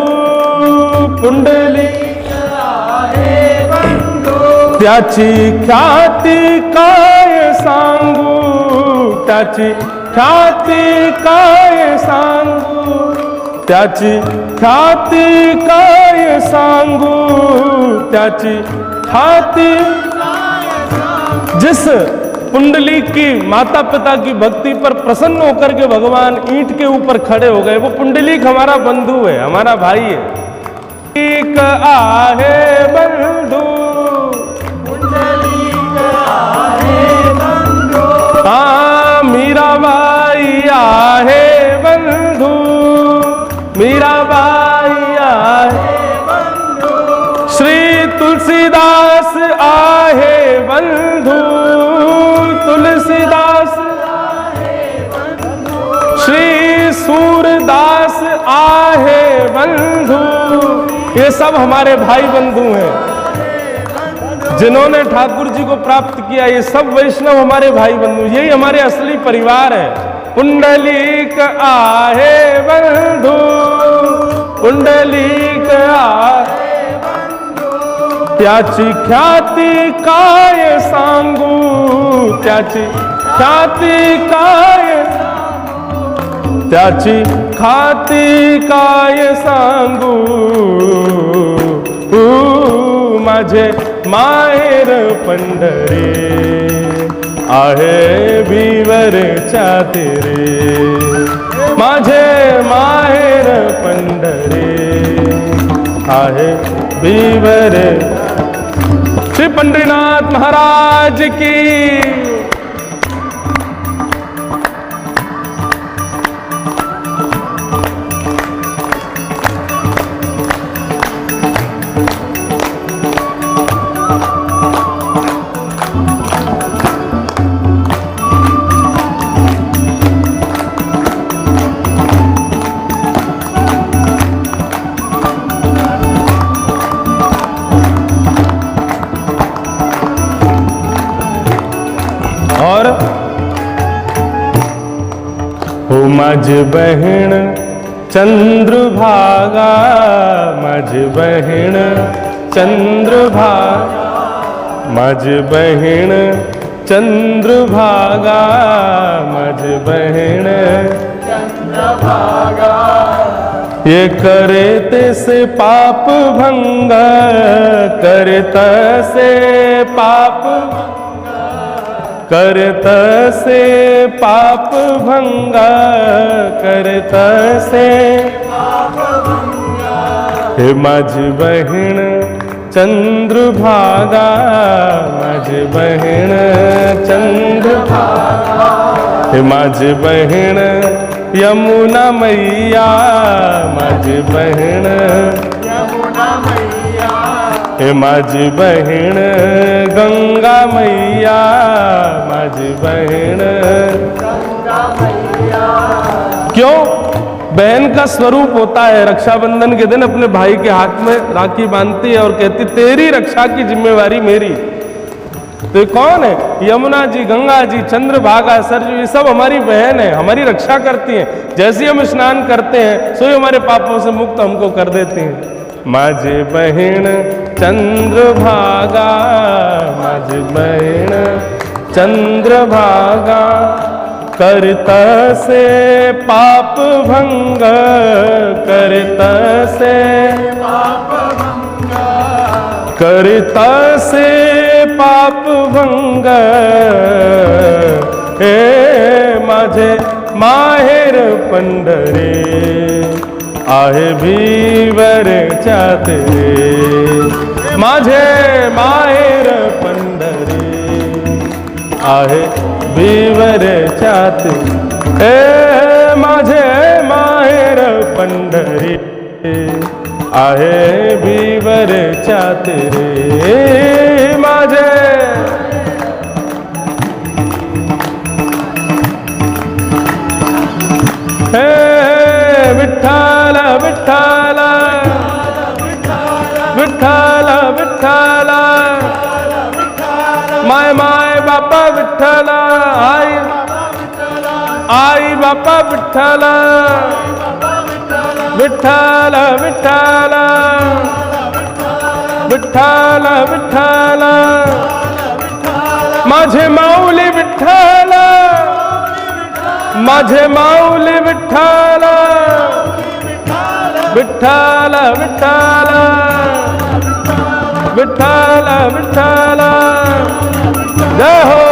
पुंडलीक आहे बंधु। त्याची ख्याती काय सांगू, त्याची ख्याती काय सांगू, त्याची ख्याती काय सांगू, त्याची ख्याती। जिस पुंडलीक की माता पिता की भक्ति पर प्रसन्न होकर के भगवान ईंट के ऊपर खड़े हो गए, वो पुंडलीक हमारा बंधु है, हमारा भाई है। पुंडलीक आहे बंधु, पुंडलीक आहे बंधु, हाँ मीराबाई आहे बंधु, मीराबाई आहे बंधु। श्री तुलसीदास आहे बंधु, तुलसीदास आहे बंधु। श्री सूरदास आहे बंधु। ये सब हमारे भाई बंधु हैं जिन्होंने ठाकुर जी को प्राप्त किया। ये सब वैष्णव हमारे भाई बंधु, यही हमारे असली परिवार है। पुंडलीक आहे बंधु, पुंडलीक आहे बंधु। त्याची ख्याती काय सांगू, त्याची ख्याती काय, त्याची ख्याती काय सांगू। माझे माहेर पंढरे आहे भीवर चातरे, माझे माहेर पंढरे आहे भीवर। श्री पंढरीनाथ महाराज की। और हो माझ बहन चंद्रभागा, माझ बहन चंद्रभागा, माझ बहन चंद्रभागा, माझ बहन चंद्रभागा। ये करते से पाप भंग, करता से पाप, करता से पाप भंगा, करता से पाप भंगा। हे माझ बहन चंद्रभागा माझी बहीण चंद्रभागा, हे माझी बहीण यमुना मैया, माझी बहीण यमुना मैया, हे माझी बहीण गंगा मैया, माझी बहीण गंगा मैया। क्यों? बहन का स्वरूप होता है, रक्षाबंधन के दिन अपने भाई के हाथ में राखी बांधती है और कहती तेरी रक्षा की जिम्मेवारी मेरी। तो ये कौन है? यमुना जी, गंगा जी, चंद्रभागा, सरजू, ये सब हमारी बहन है, हमारी रक्षा करती हैं। जैसे हम स्नान करते हैं सो हमारे पापों से मुक्त हमको कर देती हैं। माझी बहन चंद्रभागा, माझी बहन चंद्रभागा, करता से पाप भंग, करता से पाप भंग, करता से पाप भंग, हे माझे माहेर पंढरे, आहे भीवर चाते, माझे माहेर पंढरे, आहे भीवर चाते, हे माझे माहेर पंढरी, आहे भीवर चाते रे माझे। हे विठ्ठल विठ्ठल विठ्ठल विठ्ठल, माय माय बापा विठ्ठल, आई बापा विठ्ठल, विठ्ठल विठ्ठल विठ्ठल विठ्ठल, माझे माऊली विठ्ठल, माझे माऊली विठ्ठल, विठ्ठल विठ्ठल विठ्ठल विठ्ठल, जय हो।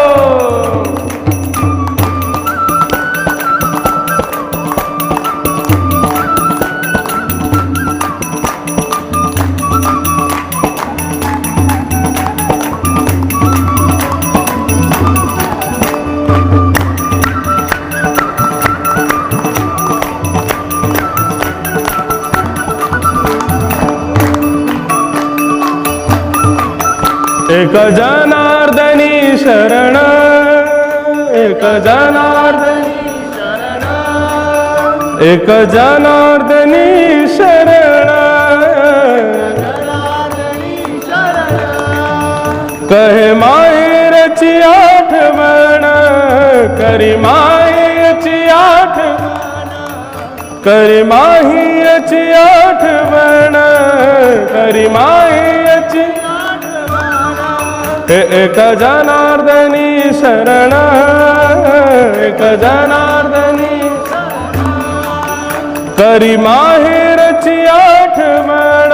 एक जनार्दनी शरण, एक जनार्दनी शरण, एक जनार्दनी शरण, कहे माहेरची आठवण, करी माहेरची आठवण, करी माहेरची आठवण, करी माहेरची, एक जनार्दनी शरण, एक जनार्दनी, करी माहेरची आठवण,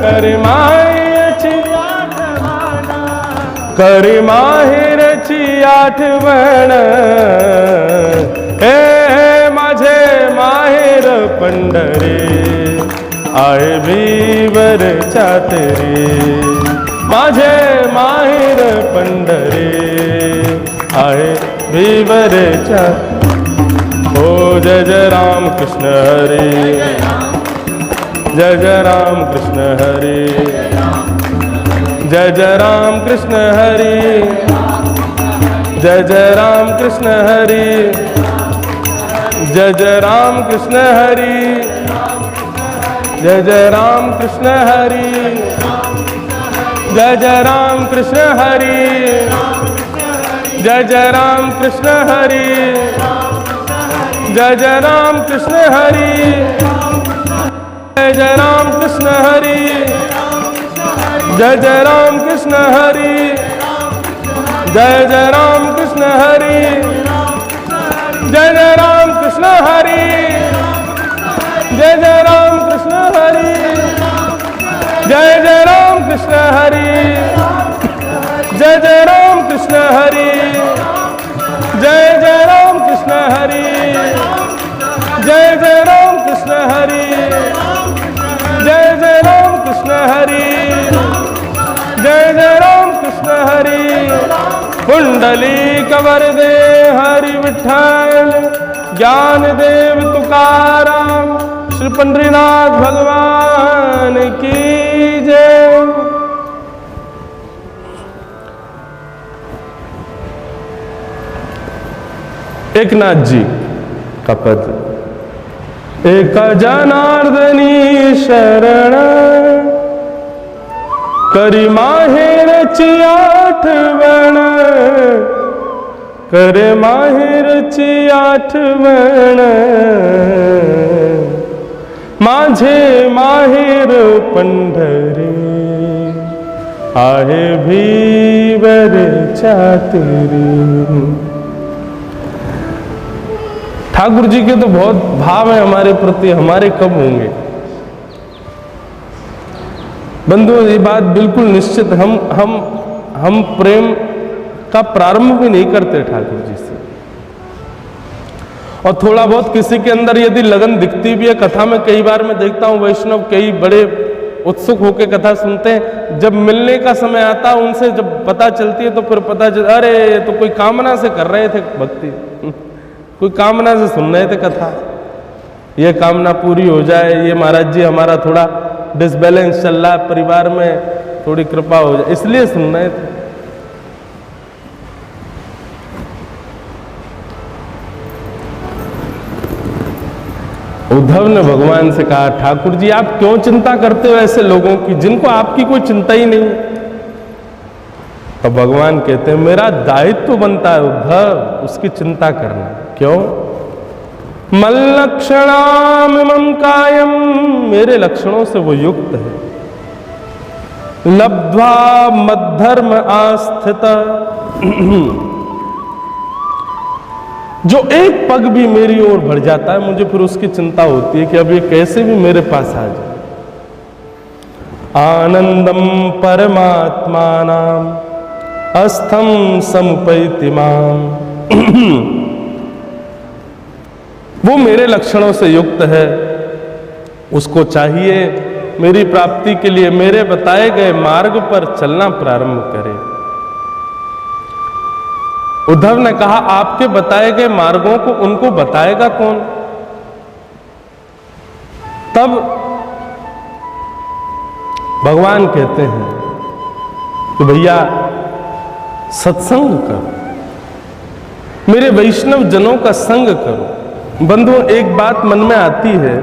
करी माहेरची आठवण, करी माहेरची आठवण, हे माझे माहेर पंढरे, आहे भीवर चातरे, माझे माहेर पंढरे, आहे भीवर चातरे। ओ जय जय राम कृष्ण हरे, जय जय राम कृष्ण हरे, जय जय राम कृष्ण हरे, जय जय राम कृष्ण हरे, जय जय राम कृष्ण हरे, जय जय राम कृष्ण हरे, जय जय राम कृष्ण हरे, जय जय राम कृष्ण हरे, जय जय राम कृष्ण हरे, जय जय राम कृष्ण हरे, जय जय राम कृष्ण हरे, जय जय राम कृष्ण हरे, जय जय राम कृष्ण हरे, जय जय राम कृष्ण हरे, जय जय राम कृष्ण हरे, जय जय राम कृष्ण हरे, जय जय राम कृष्ण हरे, जय जय राम कृष्ण हरे, जय जय राम कृष्ण हरे। पुंडली कवर दे हरि विठ्ठल, ज्ञान देव तुकाराम, श्री पंडरीनाथ भगवान की जय। एकनाथ जी का पद, एक जनार्दनी शरण, करी माहेर चियाठवण, करे माहेर चियाठवण, माझे माहेर पंढरी, आहे भीवर चातरी। ठाकुर जी के तो बहुत भाव है हमारे प्रति, हमारे कब होंगे बंधुओं? ये बात बिल्कुल निश्चित, हम प्रेम का प्रारंभ भी नहीं करते ठाकुर जी से। और थोड़ा बहुत किसी के अंदर यदि लगन दिखती भी है, कथा में कई बार मैं देखता हूं वैष्णव कई बड़े उत्सुक होकर कथा सुनते हैं, जब मिलने का समय आता है उनसे जब पता चलती है तो फिर पता चलता अरे ये तो कोई कामना से कर रहे थे भक्ति, कोई कामना से सुन रहे थे कथा, ये कामना पूरी हो जाए, ये महाराज जी हमारा थोड़ा डिसबैलेंस चल रहा है परिवार में, थोड़ी कृपा हो जाए, इसलिए सुन रहे थे। उद्धव ने भगवान से कहा, ठाकुर जी आप क्यों चिंता करते हो ऐसे लोगों की जिनको आपकी कोई चिंता ही नहीं। तो भगवान कहते हैं मेरा दायित्व बनता है उद्धव उसकी चिंता करना। क्यों? मल्लक्षणामिमं कायम, मेरे लक्षणों से वो युक्त है। लब्ध्वा मद्धर्म आस्थित, जो एक पग भी मेरी ओर बढ़ जाता है मुझे फिर उसकी चिंता होती है कि अब ये कैसे भी मेरे पास आ जाए। आनंदम परमात्मानाम अस्थम समुपैति माम, वो मेरे लक्षणों से युक्त है, उसको चाहिए मेरी प्राप्ति के लिए मेरे बताए गए मार्ग पर चलना प्रारंभ करे। उद्धव ने कहा आपके बताए गए मार्गों को उनको बताएगा कौन? तब भगवान कहते हैं कि भैया सत्संग करो, मेरे वैष्णव जनों का संग करो। बंधुओं एक बात मन में आती है,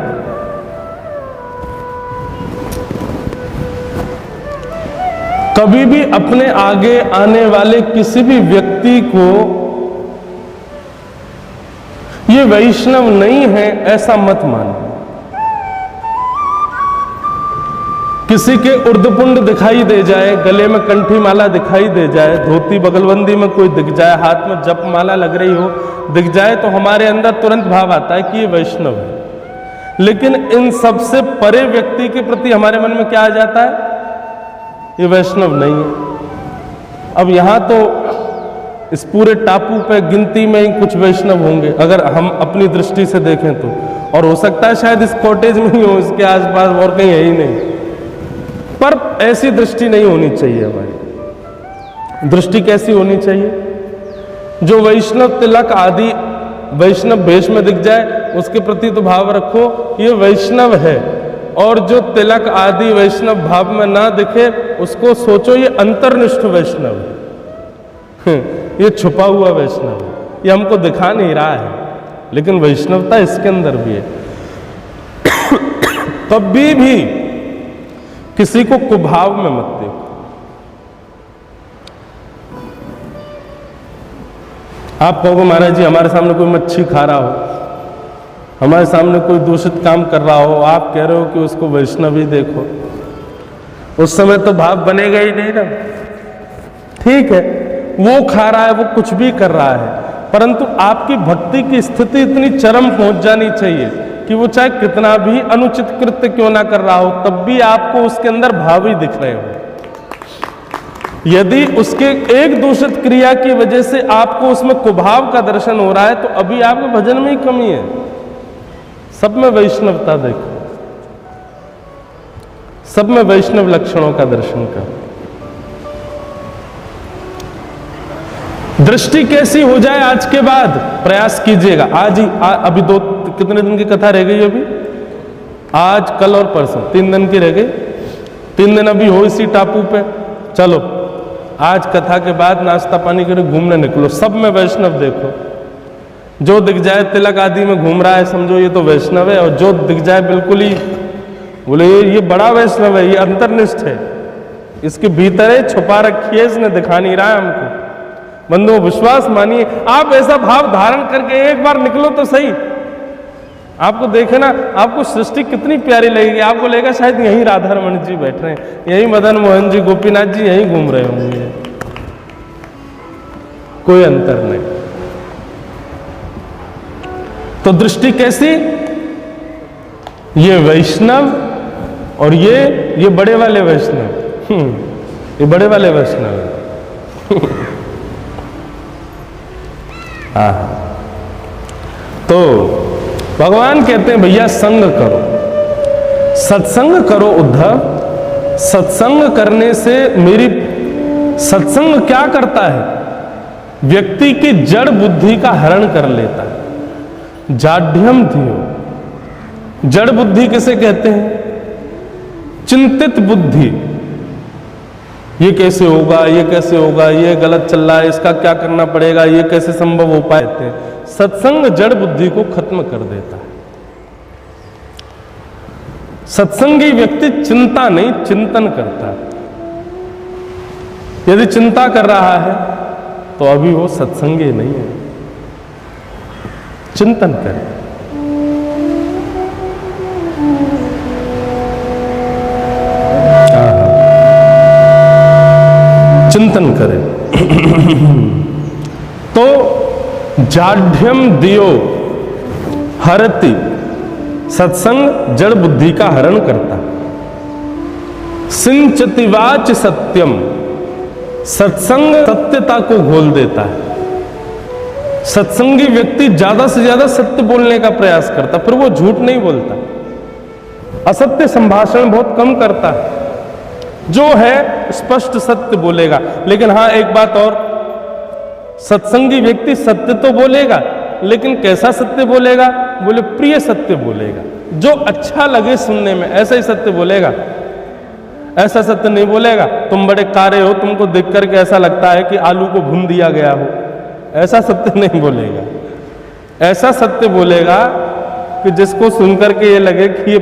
कभी भी अपने आगे आने वाले किसी भी व्यक्ति को ये वैष्णव नहीं है ऐसा मत मानो। किसी के उर्दपुंड दिखाई दे जाए, गले में कंठी माला दिखाई दे जाए, धोती बगलबंदी में कोई दिख जाए, हाथ में जप माला लग रही हो दिख जाए, तो हमारे अंदर तुरंत भाव आता है कि ये वैष्णव है। लेकिन इन सबसे परे व्यक्ति के प्रति हमारे मन में क्या आ जाता है? ये वैष्णव नहीं है। अब यहां तो इस पूरे टापू पे गिनती में ही कुछ वैष्णव होंगे अगर हम अपनी दृष्टि से देखें तो, और हो सकता है शायद इस कॉटेज में ही हो, इसके आसपास और कहीं है ही नहीं। पर ऐसी दृष्टि नहीं होनी चाहिए। हमारी दृष्टि कैसी होनी चाहिए? जो वैष्णव तिलक आदि वैष्णव वेश में दिख जाए उसके प्रति तो भाव रखो ये वैष्णव है, और जो तिलक आदि वैष्णव भाव में ना दिखे उसको सोचो ये अंतर्निष्ठ वैष्णव है, ये छुपा हुआ वैष्णव है, ये हमको दिखा नहीं रहा है लेकिन वैष्णवता इसके अंदर भी है। तब भी किसी को कुभाव में मत देखो। आप कहोगे महाराज जी हमारे सामने कोई मच्छी खा रहा हो, हमारे सामने कोई दूषित काम कर रहा हो, आप कह रहे हो कि उसको वैष्णव ही देखो, उस समय तो भाव बनेगा ही नहीं ना। ठीक है वो खा रहा है, वो कुछ भी कर रहा है, परंतु आपकी भक्ति की स्थिति इतनी चरम पहुंच जानी चाहिए कि वो चाहे कितना भी अनुचित कृत्य क्यों ना कर रहा हो तब भी आपको उसके अंदर भाव ही दिख रहे हो। यदि उसके एक दूषित क्रिया की वजह से आपको उसमें कुभाव का दर्शन हो रहा है तो अभी आपके भजन में ही कमी है। सब में वैष्णवता देखो, सब में वैष्णव लक्षणों का दर्शन करो। दृष्टि कैसी हो जाए आज के बाद, प्रयास कीजिएगा आज ही। अभी कितने दिन की कथा रह गई अभी? आज, कल और परसों, 3 दिन की रह गई। 3 दिन अभी हो इसी टापू पे। चलो आज कथा के बाद नाश्ता पानी करे घूमने निकलो, सब में वैष्णव देखो। जो दिख जाए तिलक आदि में घूम रहा है समझो ये तो वैष्णव है, और जो दिख जाए बिल्कुल ही बोले ये बड़ा वैष्णव है, ये अंतर्निष्ठ है, इसके भीतर है, छुपा रखी है, इसने दिखा नहीं रहा है हमको। बंधुओं विश्वास मानिए, आप ऐसा भाव धारण करके एक बार निकलो तो सही। आपको देखे ना, आपको सृष्टि कितनी प्यारी लगेगी। आपको लगेगा शायद यहीं राधा रमन जी बैठ रहे हैं, यहीं मदन मोहन जी, गोपीनाथ जी यहीं घूम रहे होंगे, कोई अंतर नहीं। तो दृष्टि कैसी? ये वैष्णव और ये बड़े वाले वैष्णव, ये बड़े वाले वैष्णव है। तो भगवान कहते हैं भैया संग करो, सत्संग करो उद्धव। सत्संग करने से सत्संग क्या करता है? व्यक्ति की जड़ बुद्धि का हरण कर लेता है। जाड्यम धियो, जड़ बुद्धि किसे कहते हैं? चिंतित बुद्धि, ये कैसे होगा, ये कैसे होगा, ये गलत चल रहा है, इसका क्या करना पड़ेगा, ये कैसे संभव हो पाते हैं। सत्संग जड़ बुद्धि को खत्म कर देता है। सत्संगी व्यक्ति चिंता नहीं, चिंतन करता है। यदि चिंता कर रहा है तो अभी वो सत्संगी नहीं है। चिंतन करें। चिंतन करें। तो जाड्यम दियो हरति, सत्संग जड़ बुद्धि का हरण करता। सिंचतिवाच सत्यम, सत्संग सत्यता को घोल देता है। सत्संगी व्यक्ति ज्यादा से ज्यादा सत्य बोलने का प्रयास करता, फिर वो झूठ नहीं बोलता, असत्य संभाषण बहुत कम करता है। जो है स्पष्ट सत्य बोलेगा। लेकिन हाँ एक बात और, सत्संगी व्यक्ति सत्य तो बोलेगा, लेकिन कैसा सत्य बोलेगा? बोले प्रिय सत्य बोलेगा, जो अच्छा लगे सुनने में, ऐसा ही सत्य बोलेगा। ऐसा सत्य नहीं बोलेगा तुम बड़े कारे हो, तुमको देख करके ऐसा लगता है कि आलू को भून दिया गया हो, ऐसा सत्य नहीं बोलेगा। ऐसा सत्य बोलेगा कि जिसको सुनकर के ये लगे कि ये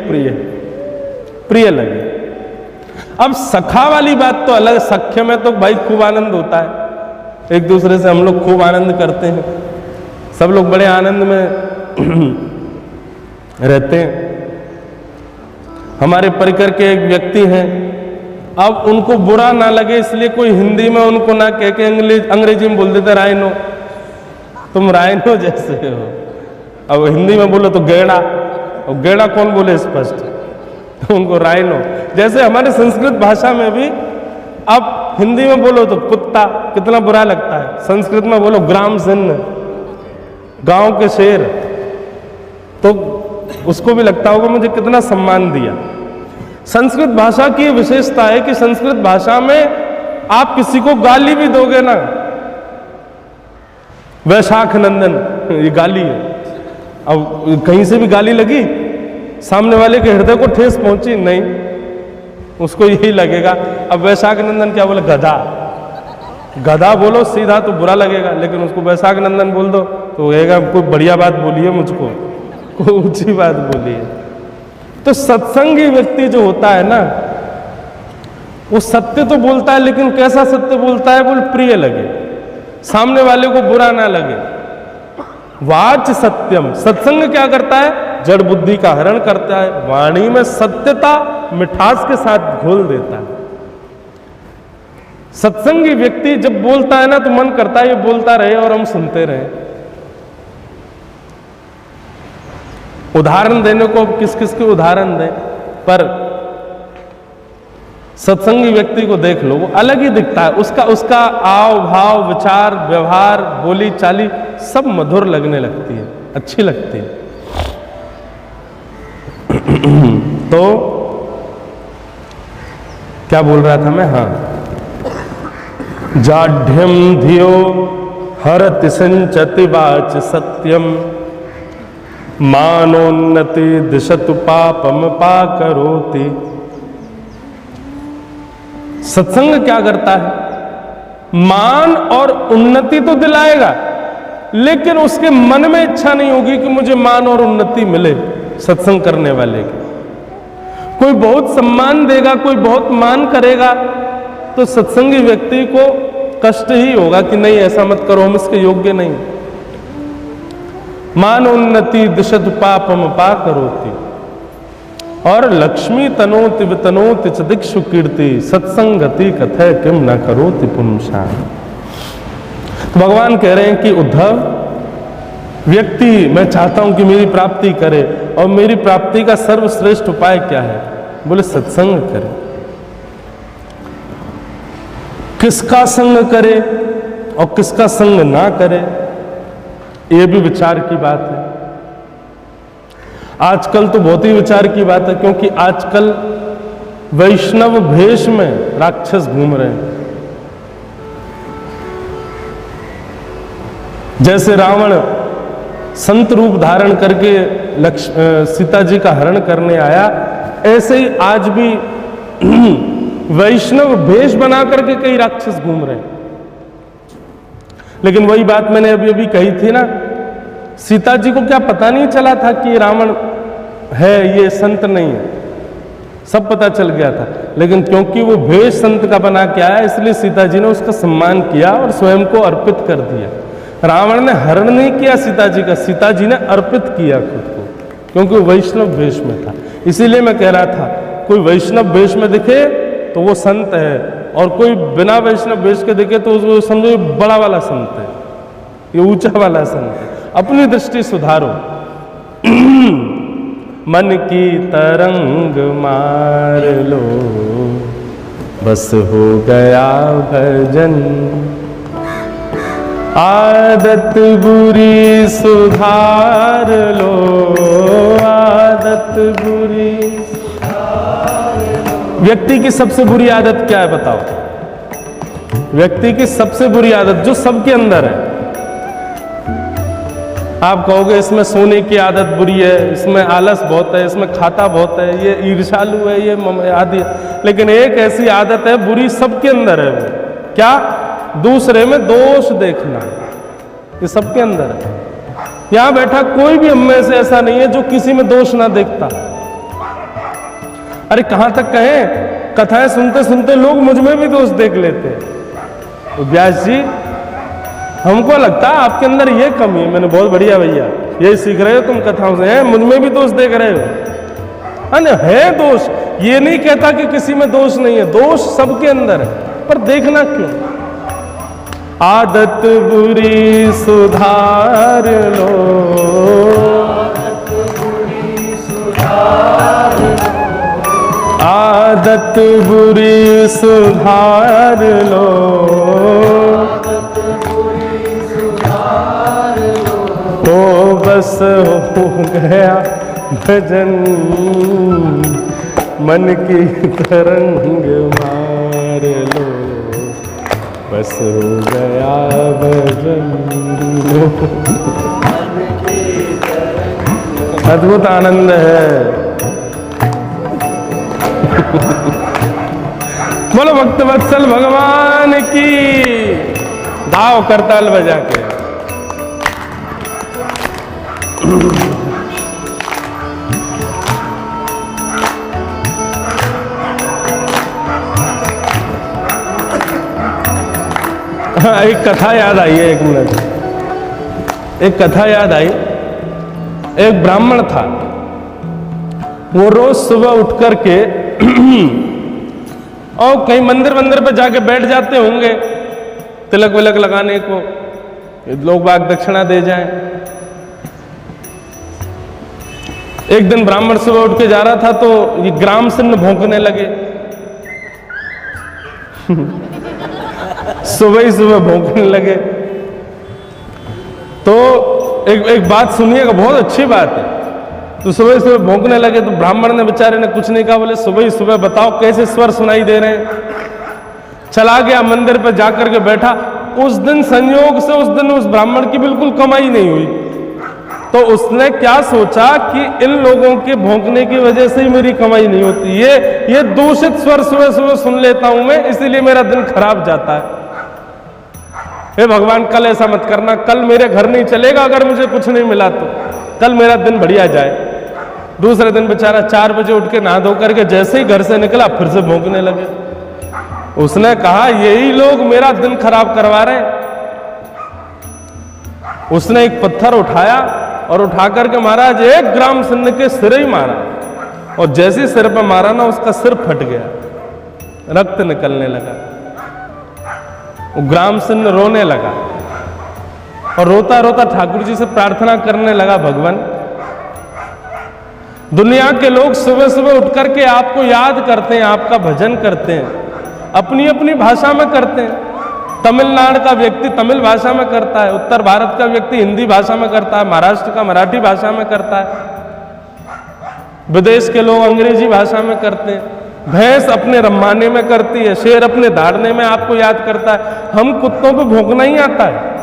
प्रिय लगे। अब सखा वाली बात तो अलग, सख्य में तो भाई खूब आनंद होता है, एक दूसरे से हम लोग खूब आनंद करते हैं, सब लोग बड़े आनंद में रहते हैं। हमारे परिकर के एक व्यक्ति हैं, अब उनको बुरा ना लगे इसलिए कोई हिंदी में उनको ना कह के अंग्रेजी में बोल देते राइनो, तुम राइनो जैसे हो। अब हिंदी में बोलो तो गेड़ा, और गेड़ा कौन बोले स्पष्ट, उनको राइनो। जैसे हमारे संस्कृत भाषा में भी अब हिंदी में बोलो तो कुत्ता, कितना बुरा लगता है, संस्कृत में बोलो ग्राम सिंह, गांव के शेर, तो उसको भी लगता होगा मुझे कितना सम्मान दिया। संस्कृत भाषा की विशेषता है कि संस्कृत भाषा में आप किसी को गाली भी दोगे ना, वैशाख नंदन, ये गाली है। अब कहीं से भी गाली लगी, सामने वाले के हृदय को ठेस पहुंची नहीं, उसको यही लगेगा। अब वैशाख नंदन क्या बोले? गधा। गधा बोलो सीधा तो बुरा लगेगा, लेकिन उसको वैशाख नंदन बोल दो तो कहेगा कोई बढ़िया बात बोली है मुझको, कोई ऊंची बात बोली है। तो सत्संगी व्यक्ति जो होता है ना, वो सत्य तो बोलता है, लेकिन कैसा सत्य बोलता है? बोल प्रिय लगे, सामने वाले को बुरा ना लगे। वाच सत्यम, सत्संग क्या करता है? जड़ बुद्धि का हरण करता है, वाणी में सत्यता मिठास के साथ घोल देता है। सत्संगी व्यक्ति जब बोलता है ना तो मन करता है ये बोलता रहे और हम सुनते रहे। उदाहरण देने को किस किस के उदाहरण दें, पर सत्संगी व्यक्ति को देख लो, वो अलग ही दिखता है। उसका आव भाव, विचार, व्यवहार, बोली चाली सब मधुर लगने लगती है, अच्छी लगती है। तो क्या बोल रहा था मैं? हाँ, जाड्यम धियो हरति संचति वाच सत्यम मानोन्नति दिशतु पापम पाकरोति। सत्संग क्या करता है? मान और उन्नति तो दिलाएगा, लेकिन उसके मन में इच्छा नहीं होगी कि मुझे मान और उन्नति मिले। सत्संग करने वाले की कोई बहुत सम्मान देगा, कोई बहुत मान करेगा, तो सत्संगी व्यक्ति को कष्ट ही होगा कि नहीं ऐसा मत करो, हम इसके योग्य नहीं। मान उन्नति दिशत पापम पाकरोति। और लक्ष्मी तनोति वितनोति च दिक्षु कीर्ति सत्संगति कथय किम न करोति पुंसान्। तो भगवान कह रहे हैं कि उद्धव, व्यक्ति मैं चाहता हूं कि मेरी प्राप्ति करे, और मेरी प्राप्ति का सर्वश्रेष्ठ उपाय क्या है? बोले सत्संग करे। किसका संग करे और किसका संग ना करे, यह भी विचार की बात है। आजकल तो बहुत ही विचार की बात है, क्योंकि आजकल वैष्णव भेष में राक्षस घूम रहे हैं। जैसे रावण संत रूप धारण करके सीता जी का हरण करने आया, ऐसे ही आज भी वैष्णव भेष बना करके कई राक्षस घूम रहे हैं। लेकिन वही बात मैंने अभी अभी कही थी ना, सीता जी को क्या पता नहीं चला था कि रावण है, ये संत नहीं है? सब पता चल गया था, लेकिन क्योंकि वो भेष संत का बना के आया, इसलिए सीता जी ने उसका सम्मान किया और स्वयं को अर्पित कर दिया। रावण ने हरण नहीं किया सीता जी का, सीता जी ने अर्पित किया खुद को, क्योंकि वो वैष्णव भेष में था। इसीलिए मैं कह रहा था, कोई वैष्णव भेष में दिखे तो वो संत है, और कोई बिना वैष्णव भेष के दिखे तो उसको समझो बड़ा वाला संत है, ये ऊंचा वाला संत है। अपनी दृष्टि सुधारो। मन की तरंग मार लो, बस हो गया भजन। आदत बुरी सुधार लो, आदत बुरी। व्यक्ति की सबसे बुरी आदत क्या है बताओ? व्यक्ति की सबसे बुरी आदत जो सबके अंदर है, आप कहोगे इसमें सोने की आदत बुरी है, इसमें आलस बहुत है, इसमें खाता बहुत है, ये ईर्ष्यालु है, ये आदि। लेकिन एक ऐसी आदत है बुरी सबके अंदर है, वो क्या? दूसरे में दोष देखना। ये सबके अंदर है। यहां बैठा कोई भी हम में से ऐसा नहीं है जो किसी में दोष ना देखता। अरे कहां तक कहें, कथाएं सुनते सुनते लोग मुझ में भी दोष देख लेते हैं। तो व्यास जी, हमको लगता है आपके अंदर ये कमी है। मैंने बहुत बढ़िया भैया, यही सीख रहे हो तुम कथाओं से, हैं मुझ में भी दोष देख रहे हो। है दोष, ये नहीं कहता कि किसी में दोष नहीं है, दोष सबके अंदर है, पर देखना क्यों? आदत बुरी सुधार लो, आदत बुरी सुधार लो, तो बस हो गया भजन। मन की तरंग मार लो, बस हो गया भजन। अद्भुत आनंद है। बोलो भक्त वत्सल भगवान की। गाओ करताल बजा के। एक कथा याद आई है, एक मिनट। एक कथा याद आई। एक ब्राह्मण था, वो रोज सुबह उठ करके और कहीं मंदिर पे जाके बैठ जाते होंगे तिलक विलक लगाने को, लोग बाग दक्षिणा दे जाएं। एक दिन ब्राह्मण सुबह उठ के जा रहा था तो ये ग्राम सिन्न भौंकने लगे। सुबह ही सुबह भौंकने लगे। तो एक बात सुनिएगा, बहुत अच्छी बात है। तो सुबह सुबह भौंकने लगे तो ब्राह्मण ने बेचारे ने कुछ नहीं कहा, बोले सुबह ही सुबह बताओ कैसे स्वर सुनाई दे रहे हैं। चला गया मंदिर पे जाकर के बैठा, उस दिन संयोग से उस दिन उस ब्राह्मण की बिल्कुल कमाई नहीं हुई, तो उसने क्या सोचा कि इन लोगों के भौंकने की वजह से ही मेरी कमाई नहीं होती, ये दूषित स्वर सुबह सुबह सुन लेता हूं मैं, इसीलिए मेरा दिन खराब जाता है। हे भगवान, कल ऐसा मत करना, कल मेरे घर नहीं चलेगा अगर मुझे कुछ नहीं मिला तो, कल मेरा दिन बढ़िया जाए। दूसरे दिन बेचारा 4 बजे उठ के नहा धो करके जैसे ही घर से निकला फिर से भौंकने लगे। उसने कहा यही लोग मेरा दिन खराब करवा रहे हैं। उसने एक पत्थर उठाया और उठा करके महाराज 1 ग्राम सिन्न के सिर ही मारा, और जैसे सिर पर मारा ना उसका सिर फट गया, रक्त निकलने लगा। वो ग्राम सिन्न रोने लगा और रोता रोता ठाकुर जी से प्रार्थना करने लगा, भगवान दुनिया के लोग सुबह सुबह उठ करके आपको याद करते हैं, आपका भजन करते हैं, अपनी अपनी भाषा में करते हैं। तमिलनाडु का व्यक्ति तमिल भाषा में करता है, उत्तर भारत का व्यक्ति हिंदी भाषा में करता है, महाराष्ट्र का मराठी भाषा में करता है, विदेश के लोग अंग्रेजी भाषा में करते हैं, भैंस अपने रम्माने में करती है, शेर अपने दहाड़ने में आपको याद करता है। हम कुत्तों पे भौंकना ही आता है।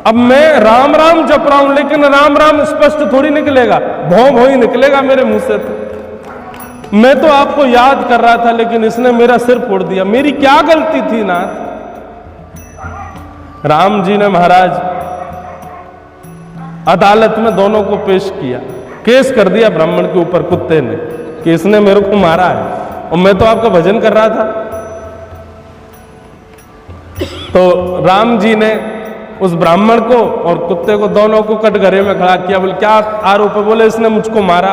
अब मैं राम राम जप रहा हूं, लेकिन राम राम स्पष्ट थोड़ी निकलेगा, भौं भौं ही निकलेगा मेरे मुंह से। तो मैं तो आपको याद कर रहा था, लेकिन इसने मेरा सिर फोड़ दिया, मेरी क्या गलती थी नाथ? राम जी ने महाराज अदालत में दोनों को पेश किया, केस कर दिया ब्राह्मण के ऊपर कुत्ते ने कि इसने मेरे को मारा है, और मैं तो आपका भजन कर रहा था। तो राम जी ने उस ब्राह्मण को और कुत्ते को दोनों को कटघरे में खड़ा किया। बोले क्या आरोप है? बोले इसने मुझको मारा।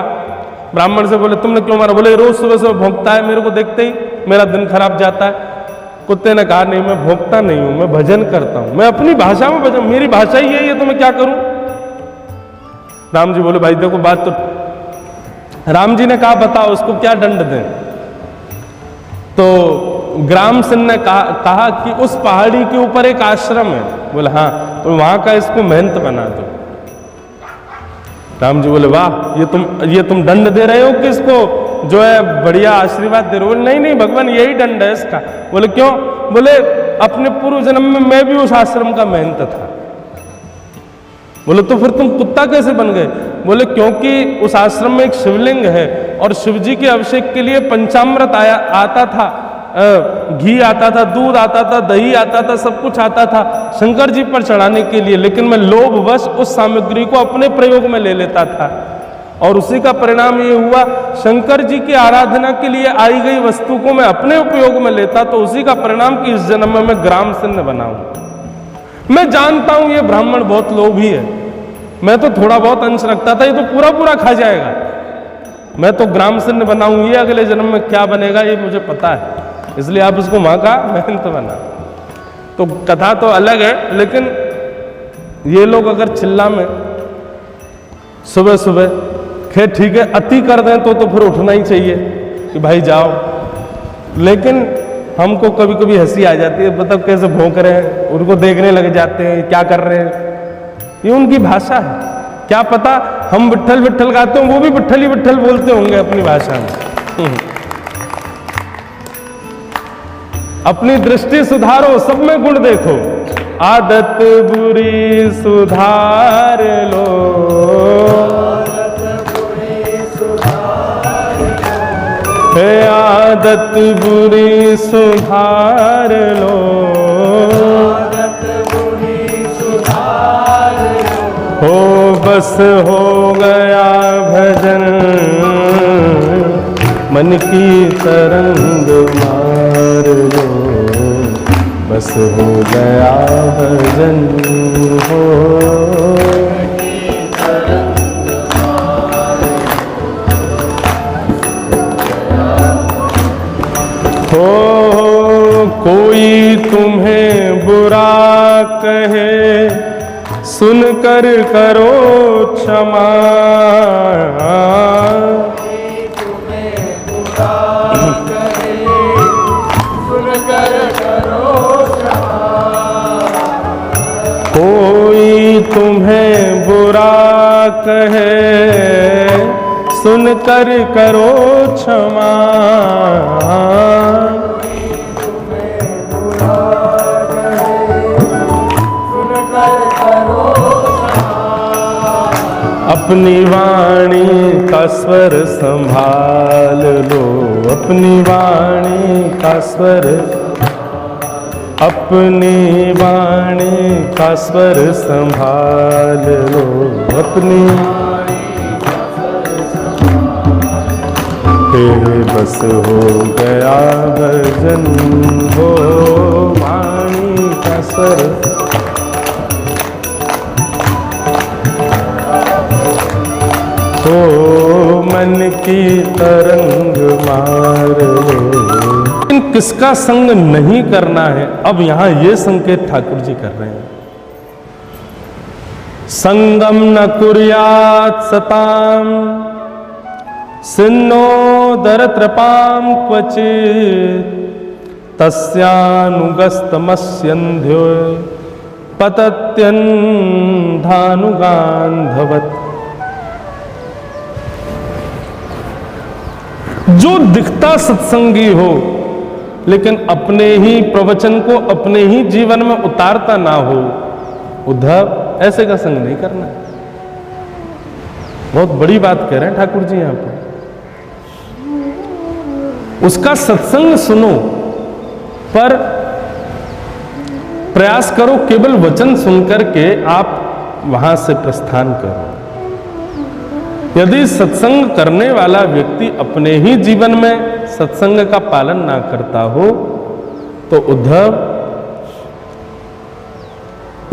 ब्राह्मण से बोले तुमने क्यों मारा? बोले रोज सुबह सुबह भौंकता है, मेरे को देखते ही मेरा दिन खराब जाता है। कुत्ते ने कहा नहीं, मैं भौंकता नहीं हूं, मैं भजन करता हूं, मैं अपनी भाषा में भजन, मेरी भाषा ही यही है, तो मैं क्या करूं? राम जी बोले भाई देखो बात तो, राम जी ने कहा बताओ उसको क्या दंड दें? तो ग्राम सिंह ने कहा कि उस पहाड़ी के ऊपर एक आश्रम है। बोले हाँ, तो वहां का इसको महंत बना दो। राम जी बोले वाह, ये तुम दंड दे रहे हो कि इसको जो है बढ़िया आशीर्वाद दे रहे हो? बोले नहीं नहीं भगवान, यही दंड है इसका। बोले क्यों? बोले अपने पूर्व जन्म में मैं भी उस आश्रम का महंत था। बोले तो फिर तुम कुत्ता कैसे बन गए? बोले क्योंकि उस आश्रम में एक शिवलिंग है और शिव जी के अभिषेक के लिए पंचामृत आता था, घी आता था, दूध आता था, दही आता था, सब कुछ आता था शंकर जी पर चढ़ाने के लिए, लेकिन मैं लोभवश उस सामग्री को अपने प्रयोग में ले लेता था, और उसी का परिणाम ये हुआ शंकर जी की आराधना के लिए आई गई वस्तु को मैं अपने उपयोग में लेता, तो उसी का परिणाम कि इस जन्म में मैं ग्राम सिंह बनाऊं। मैं जानता हूं ये ब्राह्मण बहुत लोभी है, मैं तो थोड़ा बहुत अंश रखता था, ये तो पूरा पूरा खा जाएगा। मैं तो ग्राम सिंह बनाऊं, ये अगले जन्म में क्या बनेगा ये मुझे पता है, इसलिए आप इसको वहां का महंत बना। तो कथा तो अलग है, लेकिन ये लोग अगर चिल्ला में सुबह सुबह, खैर ठीक है अति कर दें तो फिर उठना ही चाहिए कि भाई जाओ, लेकिन हमको कभी कभी हंसी आ जाती है, मतलब कैसे भौंक रहे हैं, उनको देखने लग जाते हैं क्या कर रहे हैं। ये उनकी भाषा है, क्या पता हम विट्ठल विट्ठल गाते हो, वो भी विट्ठल ही विट्ठल बोलते होंगे अपनी भाषा में। अपनी दृष्टि सुधारो, सब में गुण देखो। आदत बुरी सुधार लो, हे आदत बुरी सुधार लो, हो बस हो गया भजन, मन की तरंग मार लो, बस हो गया भजन हो। कोई तुम्हें बुरा कहे सुनकर करो क्षमा, कोई तुम्हें बुरा कहे सुनकर करो क्षमा, अपनी वाणी का स्वर संभाल लो, अपनी वाणी का स्वर, अपनी वाणी का स्वर संभाल लो, अपनी बस हो गया भजन हो वाणी का स्वर, तो मन की तरंग मार लो। किसका संग नहीं करना है, अब यहां ये संकेत ठाकुर जी कर रहे हैं। संगम न कुर्यात् सताम सिन्नोदरत्रपाम क्वचित् तस्यानुगस्तमस्यन्ध्यो पतत्यन्धानुगान्धवत्। जो दिखता सत्संगी हो लेकिन अपने ही प्रवचन को अपने ही जीवन में उतारता ना हो, उद्धव ऐसे का संग नहीं करना। बहुत बड़ी बात कह रहे हैं ठाकुर जी यहां पर। उसका सत्संग सुनो, पर प्रयास करो केवल वचन सुनकर के आप वहां से प्रस्थान करो। यदि सत्संग करने वाला व्यक्ति अपने ही जीवन में सत्संग का पालन ना करता हो, तो उद्धव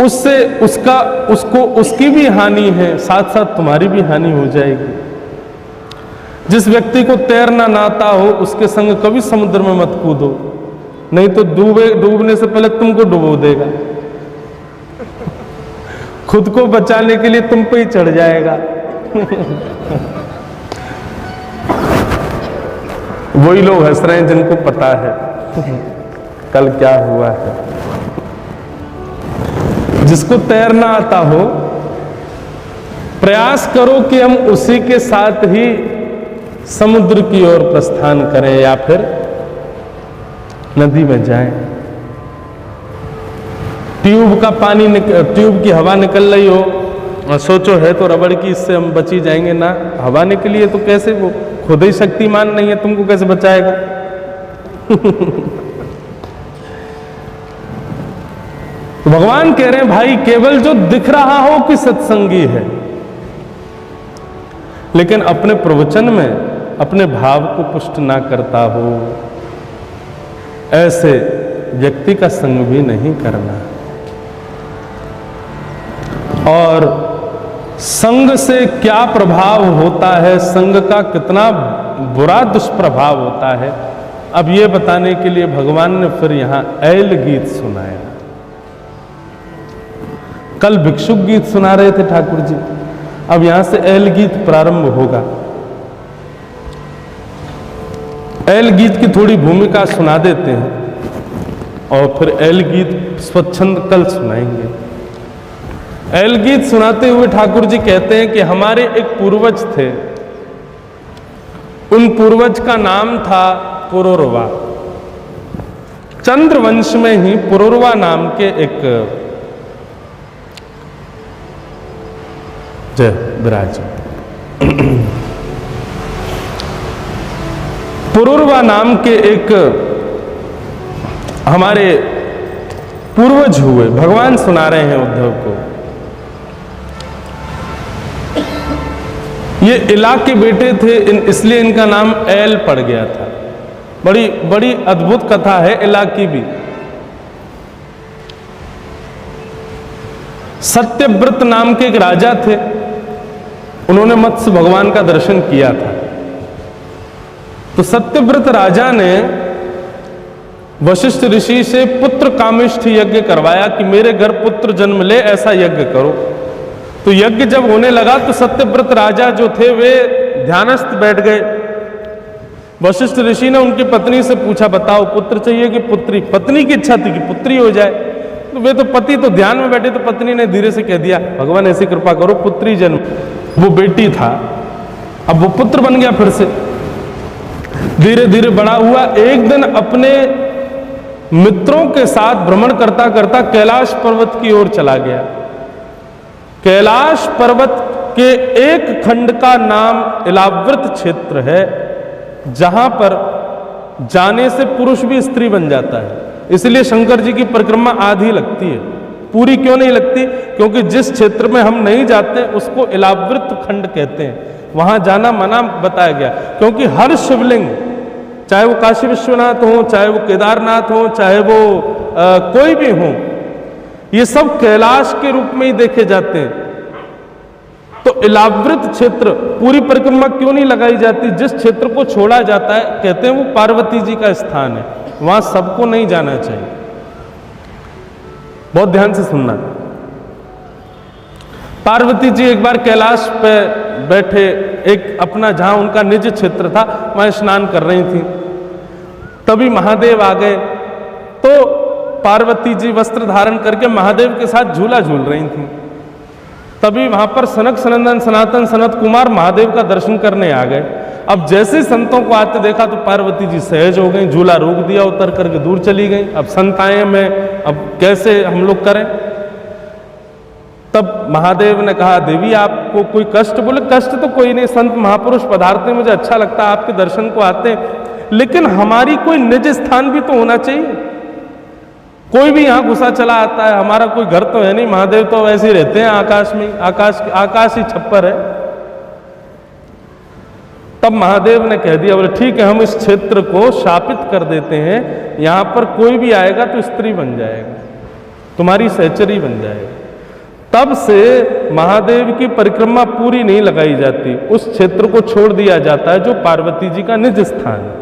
उससे उसकी भी हानि है, साथ साथ तुम्हारी भी हानि हो जाएगी। जिस व्यक्ति को तैरना ना आता हो उसके संग कभी समुद्र में मत कूदो, नहीं तो डूबने से पहले तुमको डुबो देगा। खुद को बचाने के लिए तुम पे ही चढ़ जाएगा। वही लोग हंस रहे हैं जिनको पता है कल क्या हुआ है। जिसको तैरना आता हो, प्रयास करो कि हम उसी के साथ ही समुद्र की ओर प्रस्थान करें या फिर नदी में जाएं। ट्यूब की हवा निकल रही हो और सोचो है तो रबड़ की, इससे हम बची जाएंगे ना। हवा निकली है तो कैसे, वो खुद ही शक्तिमान नहीं है, तुमको कैसे बचाएगा। तो भगवान कह रहे हैं भाई, केवल जो दिख रहा हो कि सत्संगी है, लेकिन अपने प्रवचन में अपने भाव को पुष्ट ना करता हो, ऐसे व्यक्ति का संग भी नहीं करना। और संग से क्या प्रभाव होता है, संग का कितना बुरा दुष्प्रभाव होता है, अब ये बताने के लिए भगवान ने फिर यहां ऐल गीत सुनाया। कल भिक्षुक गीत सुना रहे थे ठाकुर जी, अब यहां से ऐल गीत प्रारंभ होगा। ऐल गीत की थोड़ी भूमिका सुना देते हैं और फिर ऐल गीत स्वच्छंद कल सुनाएंगे। ऐल गीत सुनाते हुए ठाकुर जी कहते हैं कि हमारे एक पूर्वज थे, उन पूर्वज का नाम था पुरुरवा। चंद्रवंश में ही पुरुरवा नाम के एक जय विराज पुरुरवा नाम के एक हमारे पूर्वज हुए। भगवान सुना रहे हैं उद्धव को, ये इला के बेटे थे, इसलिए इनका नाम ऐल पड़ गया था। बड़ी बड़ी अद्भुत कथा है इला की भी। सत्यव्रत नाम के एक राजा थे, उन्होंने मत्स्य भगवान का दर्शन किया था। तो सत्यव्रत राजा ने वशिष्ठ ऋषि से पुत्र कामिष्ठ यज्ञ करवाया कि मेरे घर पुत्र जन्म ले, ऐसा यज्ञ करो। तो यज्ञ जब होने लगा तो सत्यव्रत राजा जो थे वे ध्यानस्थ बैठ गए। वशिष्ठ ऋषि ने उनकी पत्नी से पूछा, बताओ पुत्र चाहिए कि पुत्री? पत्नी की इच्छा थी कि पुत्री हो जाए, तो वे तो पति तो ध्यान में बैठे, तो पत्नी ने धीरे से कह दिया, भगवान ऐसी कृपा करो पुत्री जन्म। वो बेटी था, अब वो पुत्र बन गया। फिर से धीरे धीरे बड़ा हुआ। एक दिन अपने मित्रों के साथ भ्रमण करता करता कैलाश पर्वत की ओर चला गया। कैलाश पर्वत कि एक खंड का नाम इलाव्रत क्षेत्र है, जहां पर जाने से पुरुष भी स्त्री बन जाता है। इसलिए शंकर जी की परिक्रमा आधी लगती है, पूरी क्यों नहीं लगती? क्योंकि जिस क्षेत्र में हम नहीं जाते उसको इलाव्रत खंड कहते हैं, वहां जाना मना बताया गया। क्योंकि हर शिवलिंग, चाहे वो काशी विश्वनाथ हो, चाहे वो केदारनाथ हो, चाहे वो कोई भी हो, ये सब कैलाश के रूप में ही देखे जाते हैं। तो इलाव्रत क्षेत्र पूरी परिक्रमा क्यों नहीं लगाई जाती? जिस क्षेत्र को छोड़ा जाता है, कहते हैं वो पार्वती जी का स्थान है, वहां सबको नहीं जाना चाहिए। बहुत ध्यान से सुनना। पार्वती जी एक बार कैलाश पे बैठे, एक अपना जहां उनका निज क्षेत्र था वहां स्नान कर रही थी। तभी महादेव आ गए, तो पार्वती जी वस्त्र धारण करके महादेव के साथ झूला झूल रही थी। तभी वहां पर सनक सनंदन सनातन सनत कुमार महादेव का दर्शन करने आ गए। अब जैसे संतों को आते देखा तो पार्वती जी सहज हो गई, झूला रोक दिया, उतर करके दूर चली गई। अब संत आए में, अब कैसे हम लोग करें? तब महादेव ने कहा, देवी आपको कोई कष्ट? बोले कष्ट तो कोई नहीं, संत महापुरुष पधारते, मुझे अच्छा लगता है, आपके दर्शन को आते, लेकिन हमारी कोई निज स्थान भी तो होना चाहिए। कोई भी यहां घुसा चला आता है, हमारा कोई घर तो है नहीं, महादेव तो वैसे ही रहते हैं आकाश में, आकाश ही छप्पर है। तब महादेव ने कह दिया, बोले ठीक है, हम इस क्षेत्र को शापित कर देते हैं, यहां पर कोई भी आएगा तो स्त्री बन जाएगा, तुम्हारी सहचरी बन जाएगा। तब से महादेव की परिक्रमा पूरी नहीं लगाई जाती, उस क्षेत्र को छोड़ दिया जाता है जो पार्वती जी का निज स्थान है।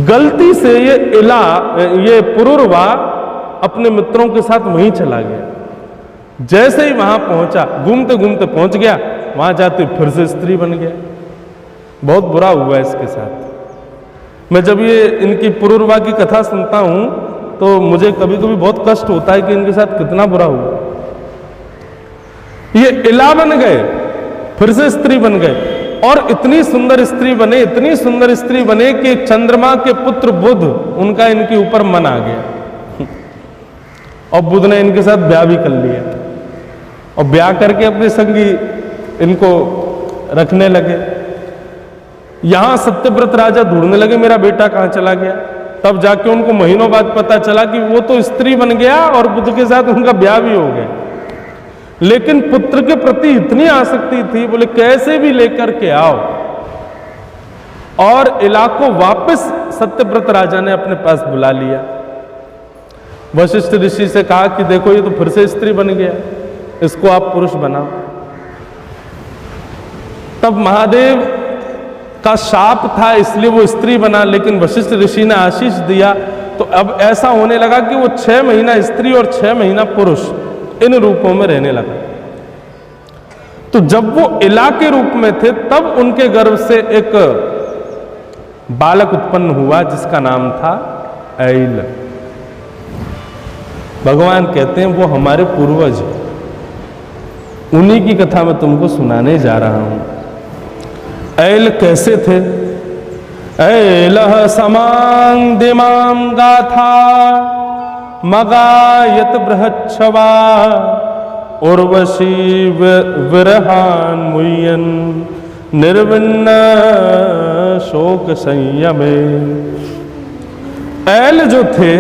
गलती से ये पुरुरवा अपने मित्रों के साथ वहीं चला गया। जैसे ही वहां पहुंचा, घूमते घूमते पहुंच गया, वहां जाते फिर से स्त्री बन गया। बहुत बुरा हुआ इसके साथ। मैं जब ये इनकी पुरुरवा की कथा सुनता हूं तो मुझे कभी कभी बहुत कष्ट होता है कि इनके साथ कितना बुरा हुआ। ये इला बन गए, फिर से स्त्री बन गए, और इतनी सुंदर स्त्री बने, इतनी सुंदर स्त्री बने कि चंद्रमा के पुत्र बुध, उनका इनके ऊपर मन आ गया और बुध ने इनके साथ ब्याह भी कर लिया, और ब्याह करके अपने संगी इनको रखने लगे। यहां सत्यव्रत राजा ढूंढने लगे मेरा बेटा कहां चला गया। तब जाके उनको महीनों बाद पता चला कि वो तो स्त्री बन गया और बुध के साथ उनका ब्याह भी हो गया, लेकिन पुत्र के प्रति इतनी आसक्ति थी, बोले कैसे भी लेकर के आओ। और इलाको वापस सत्यव्रत राजा ने अपने पास बुला लिया। वशिष्ठ ऋषि से कहा कि देखो ये तो फिर से स्त्री बन गया, इसको आप पुरुष बनाओ। तब महादेव का शाप था इसलिए वो स्त्री बना, लेकिन वशिष्ठ ऋषि ने आशीष दिया, तो अब ऐसा होने लगा कि वो 6 महीना स्त्री और 6 महीना पुरुष इन रूपों में रहने लगा। तो जब वो इला के रूप में थे तब उनके गर्भ से एक बालक उत्पन्न हुआ जिसका नाम था ऐल। भगवान कहते हैं वो हमारे पूर्वज, उन्हीं की कथा मैं तुमको सुनाने जा रहा हूं। ऐल कैसे थे? ऐलह समांग दिमाम गाथा मगायत बृहच्छवा उर्वशी विरहान मुयन निर्विन्न शोक संयमे। ऐल जो थे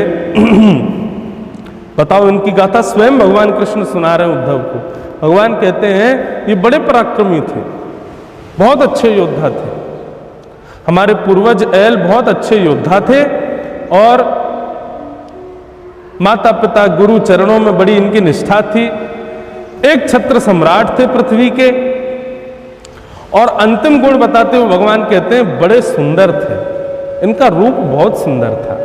बताओ, इनकी गाथा स्वयं भगवान कृष्ण सुना रहे हैं उद्धव को। भगवान कहते हैं ये बड़े पराक्रमी थे, बहुत अच्छे योद्धा थे। हमारे पूर्वज ऐल बहुत अच्छे योद्धा थे और माता पिता गुरु चरणों में बड़ी इनकी निष्ठा थी। एक छत्र सम्राट थे पृथ्वी के, और अंतिम गुण बताते हुए भगवान कहते हैं बड़े सुंदर थे, इनका रूप बहुत सुंदर था।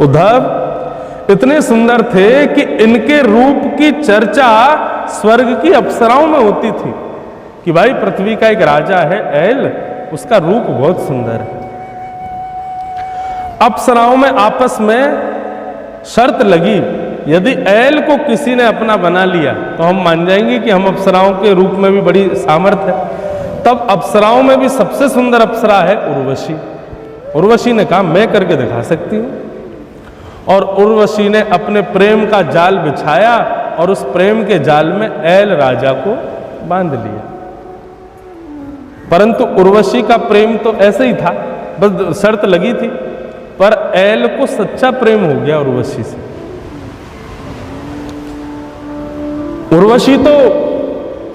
उद्धव इतने सुंदर थे कि इनके रूप की चर्चा स्वर्ग की अप्सराओं में होती थी कि भाई पृथ्वी का एक राजा है ऐल, उसका रूप बहुत सुंदर है। अप्सराओं में आपस में शर्त लगी, यदि ऐल को किसी ने अपना बना लिया तो हम मान जाएंगे कि हम अप्सराओं के रूप में भी बड़ी सामर्थ्य है। तब अप्सराओं में भी सबसे सुंदर अप्सरा है उर्वशी। उर्वशी ने कहा मैं करके दिखा सकती हूं, और उर्वशी ने अपने प्रेम का जाल बिछाया और उस प्रेम के जाल में एल राजा को बांध लिया। परंतु उर्वशी का प्रेम तो ऐसे ही था, बस शर्त लगी थी, पर एल को सच्चा प्रेम हो गया उर्वशी से। उर्वशी तो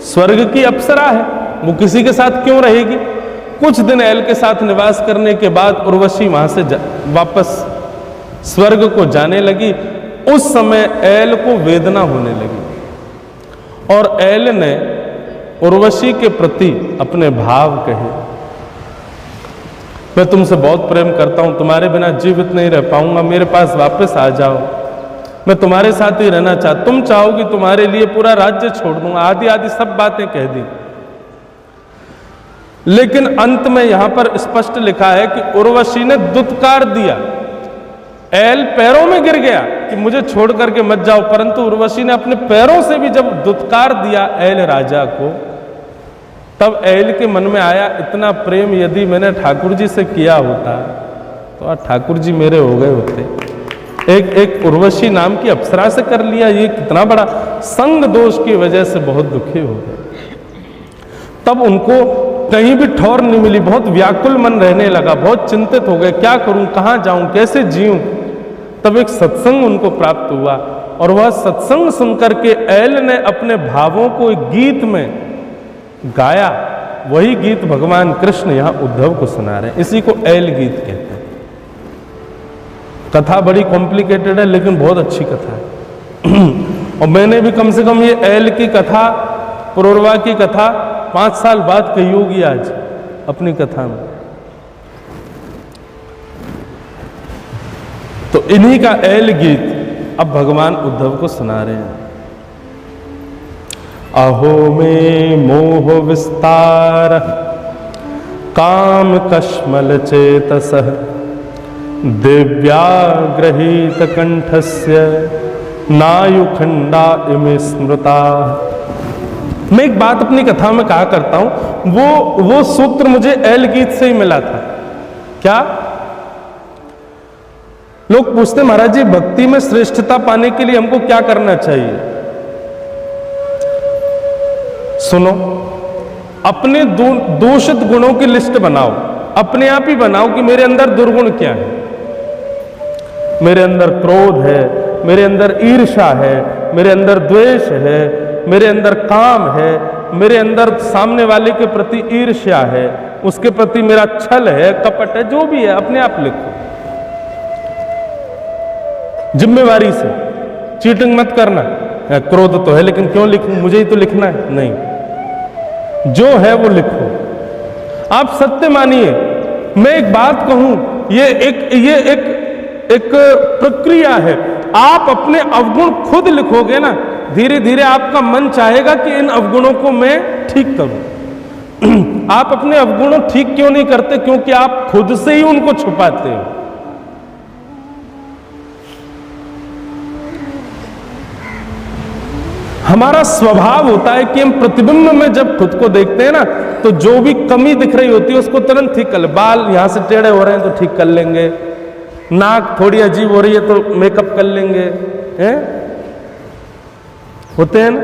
स्वर्ग की अप्सरा है, वो किसी के साथ क्यों रहेगी। कुछ दिन एल के साथ निवास करने के बाद उर्वशी वहां से वापस स्वर्ग को जाने लगी। उस समय एल को वेदना होने लगी और एल ने उर्वशी के प्रति अपने भाव कहे, मैं तुमसे बहुत प्रेम करता हूं, तुम्हारे बिना जीवित नहीं रह पाऊंगा, मेरे पास वापस आ जाओ, मैं तुम्हारे साथ ही रहना चाहता, तुम चाहोगी तुम्हारे लिए पूरा राज्य छोड़ दूंगा, आदि आदि सब बातें कह दी। लेकिन अंत में यहां पर स्पष्ट लिखा है कि उर्वशी ने दुत्कार दिया, एल पैरों में गिर गया कि मुझे छोड़ करके मत जाओ, परंतु उर्वशी ने अपने पैरों से भी जब दुत्कार दिया एल राजा को, तब एल के मन में आया इतना प्रेम यदि मैंने ठाकुर जी से किया होता तो आज ठाकुर जी मेरे हो गए होते। एक उर्वशी नाम की अप्सरा से कर लिया, ये कितना बड़ा संग दोष की वजह से बहुत दुखी हो गए। तब उनको कहीं भी ठौर नहीं मिली, बहुत व्याकुल मन रहने लगा, बहुत चिंतित हो गए, क्या करूं, कहां जाऊं, कैसे जीऊं। तब एक सत्संग उनको प्राप्त हुआ और वह सत्संग सुनकर के एल ने अपने भावों को एक गीत में गाया। वही गीत भगवान कृष्ण यहां उद्धव को सुना रहे हैं, इसी को एल गीत कहते हैं। कथा बड़ी कॉम्प्लिकेटेड है लेकिन बहुत अच्छी कथा है और मैंने भी कम से कम ये एल की कथा, पुरूरवा की कथा 5 साल बाद कही होगी आज अपनी कथा में। तो इन्हीं का एल गीत अब भगवान उद्धव को सुना रहे हैं। अहो में मोह विस्तार काम कश्मल चेतसः दिव्याग्रहीत कंठस्य नायुखंडा इमे स्मृता। मैं एक बात अपनी कथा में कहा करता हूं, वो सूत्र मुझे एल गीत से ही मिला था। क्या लोग पूछते महाराज जी भक्ति में श्रेष्ठता पाने के लिए हमको क्या करना चाहिए। सुनो, अपने दूषित गुणों की लिस्ट बनाओ, अपने आप ही बनाओ कि मेरे अंदर दुर्गुण क्या है। मेरे अंदर क्रोध है, मेरे अंदर ईर्ष्या है, मेरे अंदर द्वेष है, मेरे अंदर काम है, मेरे अंदर सामने वाले के प्रति ईर्ष्या है, उसके प्रति मेरा छल है, कपट है, जो भी है अपने आप लिखो जिम्मेवारी से। चीटिंग मत करना, क्रोध तो है लेकिन क्यों लिखूं, मुझे ही तो लिखना है, नहीं, जो है वो लिखो। आप सत्य मानिए। मैं एक बात कहूं, ये एक प्रक्रिया है। आप अपने अवगुण खुद लिखोगे ना, धीरे धीरे आपका मन चाहेगा कि इन अवगुणों को मैं ठीक करूं। आप अपने अवगुणों ठीक क्यों नहीं करते? क्योंकि आप खुद से ही उनको छुपाते हो। हमारा स्वभाव होता है कि हम प्रतिबिंब में जब खुद को देखते हैं ना, तो जो भी कमी दिख रही होती है उसको तुरंत ठीक कर ले। बाल यहां से टेढ़े हो रहे हैं तो ठीक कर लेंगे, नाक थोड़ी अजीब हो रही है तो मेकअप कर लेंगे, हैं? होते हैं ना,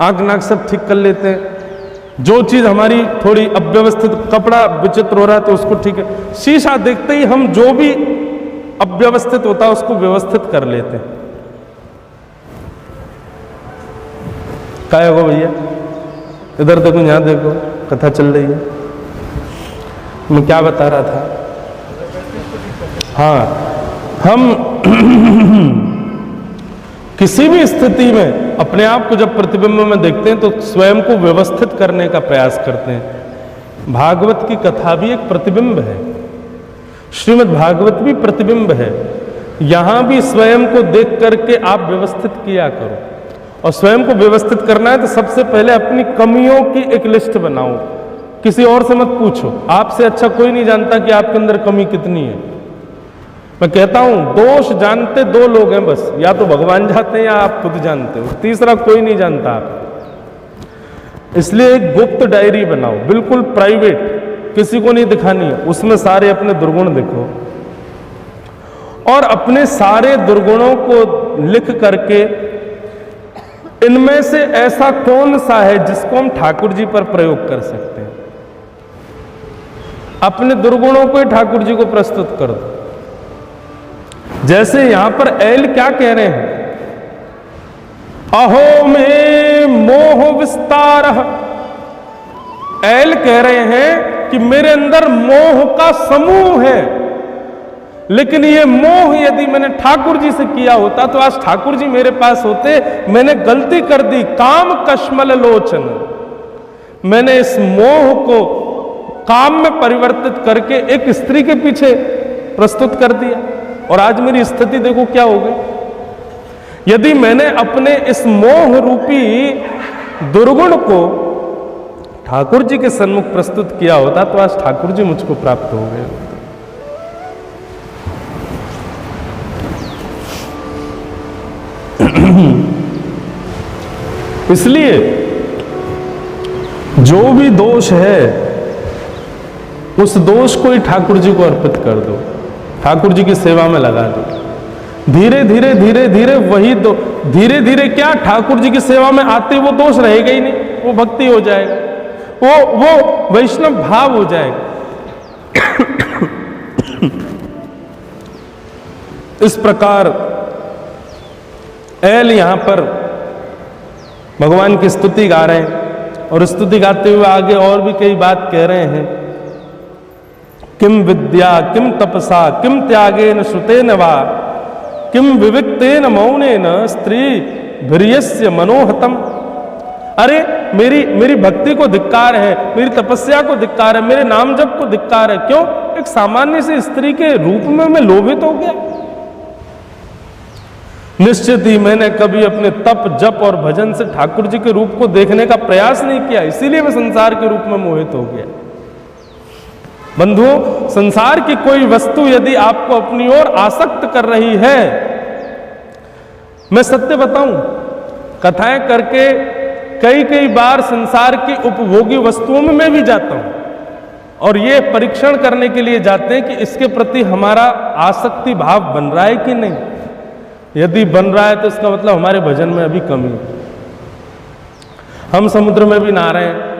आंख नाक सब ठीक कर लेते हैं। जो चीज हमारी थोड़ी अव्यवस्थित, कपड़ा विचित्र हो रहा है तो उसको ठीक है। शीशा देखते ही हम जो भी अव्यवस्थित होता है उसको व्यवस्थित कर लेते हैं। क्या होगा भैया? इधर देखो, यहां देखो, कथा चल रही है। मैं क्या बता रहा था? हाँ, हम किसी भी स्थिति में अपने आप को जब प्रतिबिंब में देखते हैं तो स्वयं को व्यवस्थित करने का प्रयास करते हैं। भागवत की कथा भी एक प्रतिबिंब है, श्रीमद् भागवत भी प्रतिबिंब है। यहां भी स्वयं को देख करके आप व्यवस्थित किया करो। और स्वयं को व्यवस्थित करना है तो सबसे पहले अपनी कमियों की एक लिस्ट बनाओ। किसी और से मत पूछो, आपसे अच्छा कोई नहीं जानता कि आपके अंदर कमी कितनी है। मैं कहता हूं दोष जानते 2 लोग हैं बस, या तो भगवान जानते हैं या आप खुद जानते हो, तीसरा कोई नहीं जानता आप। इसलिए एक गुप्त डायरी बनाओ, बिल्कुल प्राइवेट, किसी को नहीं दिखानी है। उसमें सारे अपने दुर्गुण लिखो और अपने सारे दुर्गुणों को लिख करके इनमें से ऐसा कौन सा है जिसको हम ठाकुर जी पर प्रयोग कर सकते हैं? अपने दुर्गुणों को ही ठाकुर जी को प्रस्तुत कर दो। जैसे यहां पर एल क्या कह रहे हैं, अहो में मोह विस्तार। एल कह रहे हैं कि मेरे अंदर मोह का समूह है, लेकिन ये मोह यदि मैंने ठाकुर जी से किया होता तो आज ठाकुर जी मेरे पास होते। मैंने गलती कर दी, काम कश्मल लोचन। मैंने इस मोह को काम में परिवर्तित करके एक स्त्री के पीछे प्रस्तुत कर दिया, और आज मेरी स्थिति देखो क्या हो गई। यदि मैंने अपने इस मोह रूपी दुर्गुण को ठाकुर जी के सन्मुख प्रस्तुत किया होता तो आज ठाकुर जी मुझको प्राप्त हो गए। इसलिए जो भी दोष है उस दोष को ही ठाकुर जी को अर्पित कर दो, ठाकुर जी की सेवा में लगा दो। धीरे धीरे धीरे धीरे वही दो, धीरे धीरे क्या ठाकुर जी की सेवा में आते वो दोष रहेगा ही नहीं, वो भक्ति हो जाएगा, वो वैष्णव भाव हो जाएगा। इस प्रकार एल यहां पर भगवान की स्तुति गा रहे हैं, और स्तुति गाते हुए आगे और भी कई बात कह रहे हैं। किम विद्या किम तपसा किम त्यागेन श्रुतेन वा किम विविक्तेन मौनेन स्त्री वीर्यस्य मनोहतम। अरे मेरी भक्ति को धिक्कार है, मेरी तपस्या को धिक्कार है, मेरे नाम जप को धिक्कार है। क्यों? एक सामान्य सी स्त्री के रूप में मैं लोभित हो गया। निश्चित ही मैंने कभी अपने तप जप और भजन से ठाकुर जी के रूप को देखने का प्रयास नहीं किया, इसीलिए मैं संसार के रूप में मोहित हो गया। बंधुओं, संसार की कोई वस्तु यदि आपको अपनी ओर आसक्त कर रही है, मैं सत्य बताऊं, कथाएं करके कई बार संसार की उपभोगी वस्तुओं में मैं भी जाता हूं, और ये परीक्षण करने के लिए जाते हैं कि इसके प्रति हमारा आसक्ति भाव बन रहा है कि नहीं। यदि बन रहा है तो इसका मतलब हमारे भजन में अभी कमी है। हम समुद्र में भी नहा रहे हैं,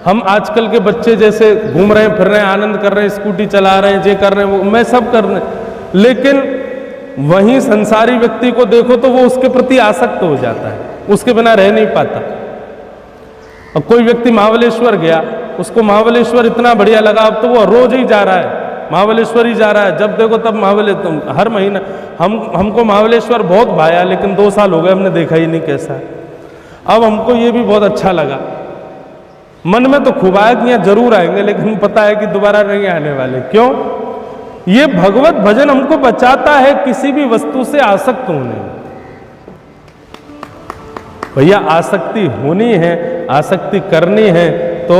हम आजकल के बच्चे जैसे घूम रहे हैं, फिर रहे हैं, आनंद कर रहे हैं, स्कूटी चला रहे हैं, ये कर रहे हैं, वो मैं सब कर रहे हैं, लेकिन वहीं संसारी व्यक्ति को देखो तो वो उसके प्रति आसक्त हो जाता है, उसके बिना रह नहीं पाता। अब कोई व्यक्ति महाबलेश्वर गया, उसको महाबलेश्वर इतना बढ़िया लगा, अब तो वो रोज ही जा रहा है, महाबलेश्वर ही जा रहा है, जब देखो तब महाबलेश्वर, हर महीना। हमको महाबलेश्वर बहुत भाया, लेकिन 2 साल हो गए हमने देखा ही नहीं कैसा है। अब हमको ये भी बहुत अच्छा लगा, मन में तो खूब आया कि यहाँ जरूर आएंगे, लेकिन पता है कि दोबारा नहीं आने वाले। क्यों? ये भगवत भजन हमको बचाता है किसी भी वस्तु से आसक्त होने। भैया आसक्ति होनी है, आसक्ति करनी है तो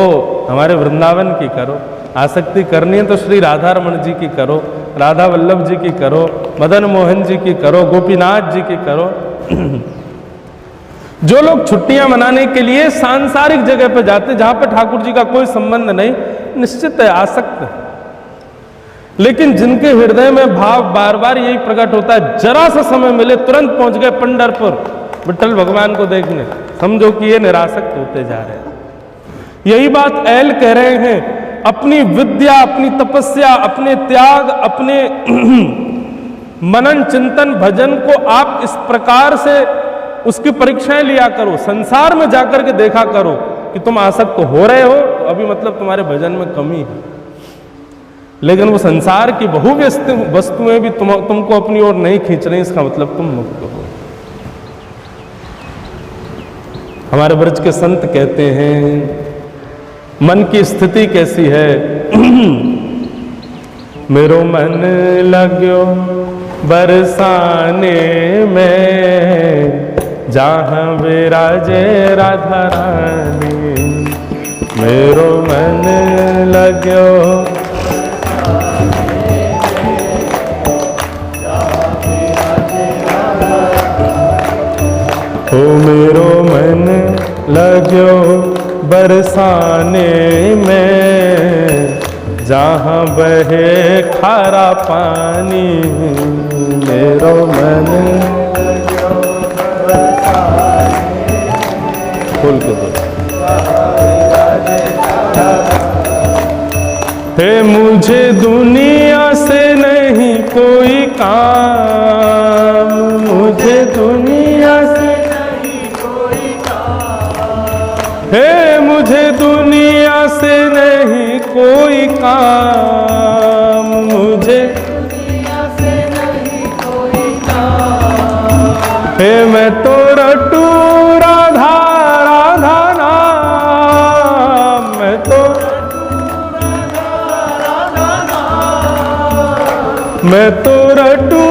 हमारे वृंदावन की करो, आसक्ति करनी है तो श्री राधा रमण जी की करो, राधा वल्लभ जी की करो, मदन मोहन जी की करो, गोपीनाथ जी की करो। जो लोग छुट्टियां मनाने के लिए सांसारिक जगह पर जाते, जहां पर ठाकुर जी का कोई संबंध नहीं, निश्चित है आसक्त है, लेकिन जिनके हृदय में भाव बार बार यही प्रकट होता है, जरा सा समय मिले तुरंत पहुंच गए पंढरपुर विठ्ठल भगवान को देखने, समझो कि ये निरासक्त होते जा रहे हैं। यही बात एल कह रहे हैं। अपनी विद्या, अपनी तपस्या, अपने त्याग, अपने मनन चिंतन भजन को आप इस प्रकार से उसकी परीक्षाएं लिया करो, संसार में जाकर के देखा करो कि तुम आसक्त हो रहे हो तो अभी मतलब तुम्हारे भजन में कमी है। लेकिन वो संसार की बहुव्यस्त वस्तुएं भी तुमको अपनी ओर नहीं खींच रही, इसका मतलब तुम मुक्त हो। हमारे ब्रज के संत कहते हैं, मन की स्थिति कैसी है? मेरो मन लग्यो बरसाने में, जहां विराजे राधा रानी। मेरो मन लग्यो ओ मेरो मन लग्यो बरसाने में, जहां बहे खारा पानी। मेरो मन खोल के दो। हे मुझे दुनिया से नहीं कोई काम, मुझे दुनिया से नहीं कोई काम, हे मुझे दुनिया से नहीं कोई काम, मुझे दुनिया से नहीं कोई काम, हे मैं तो रटू राधा राधा नाम, मैं तो मैं तो रटू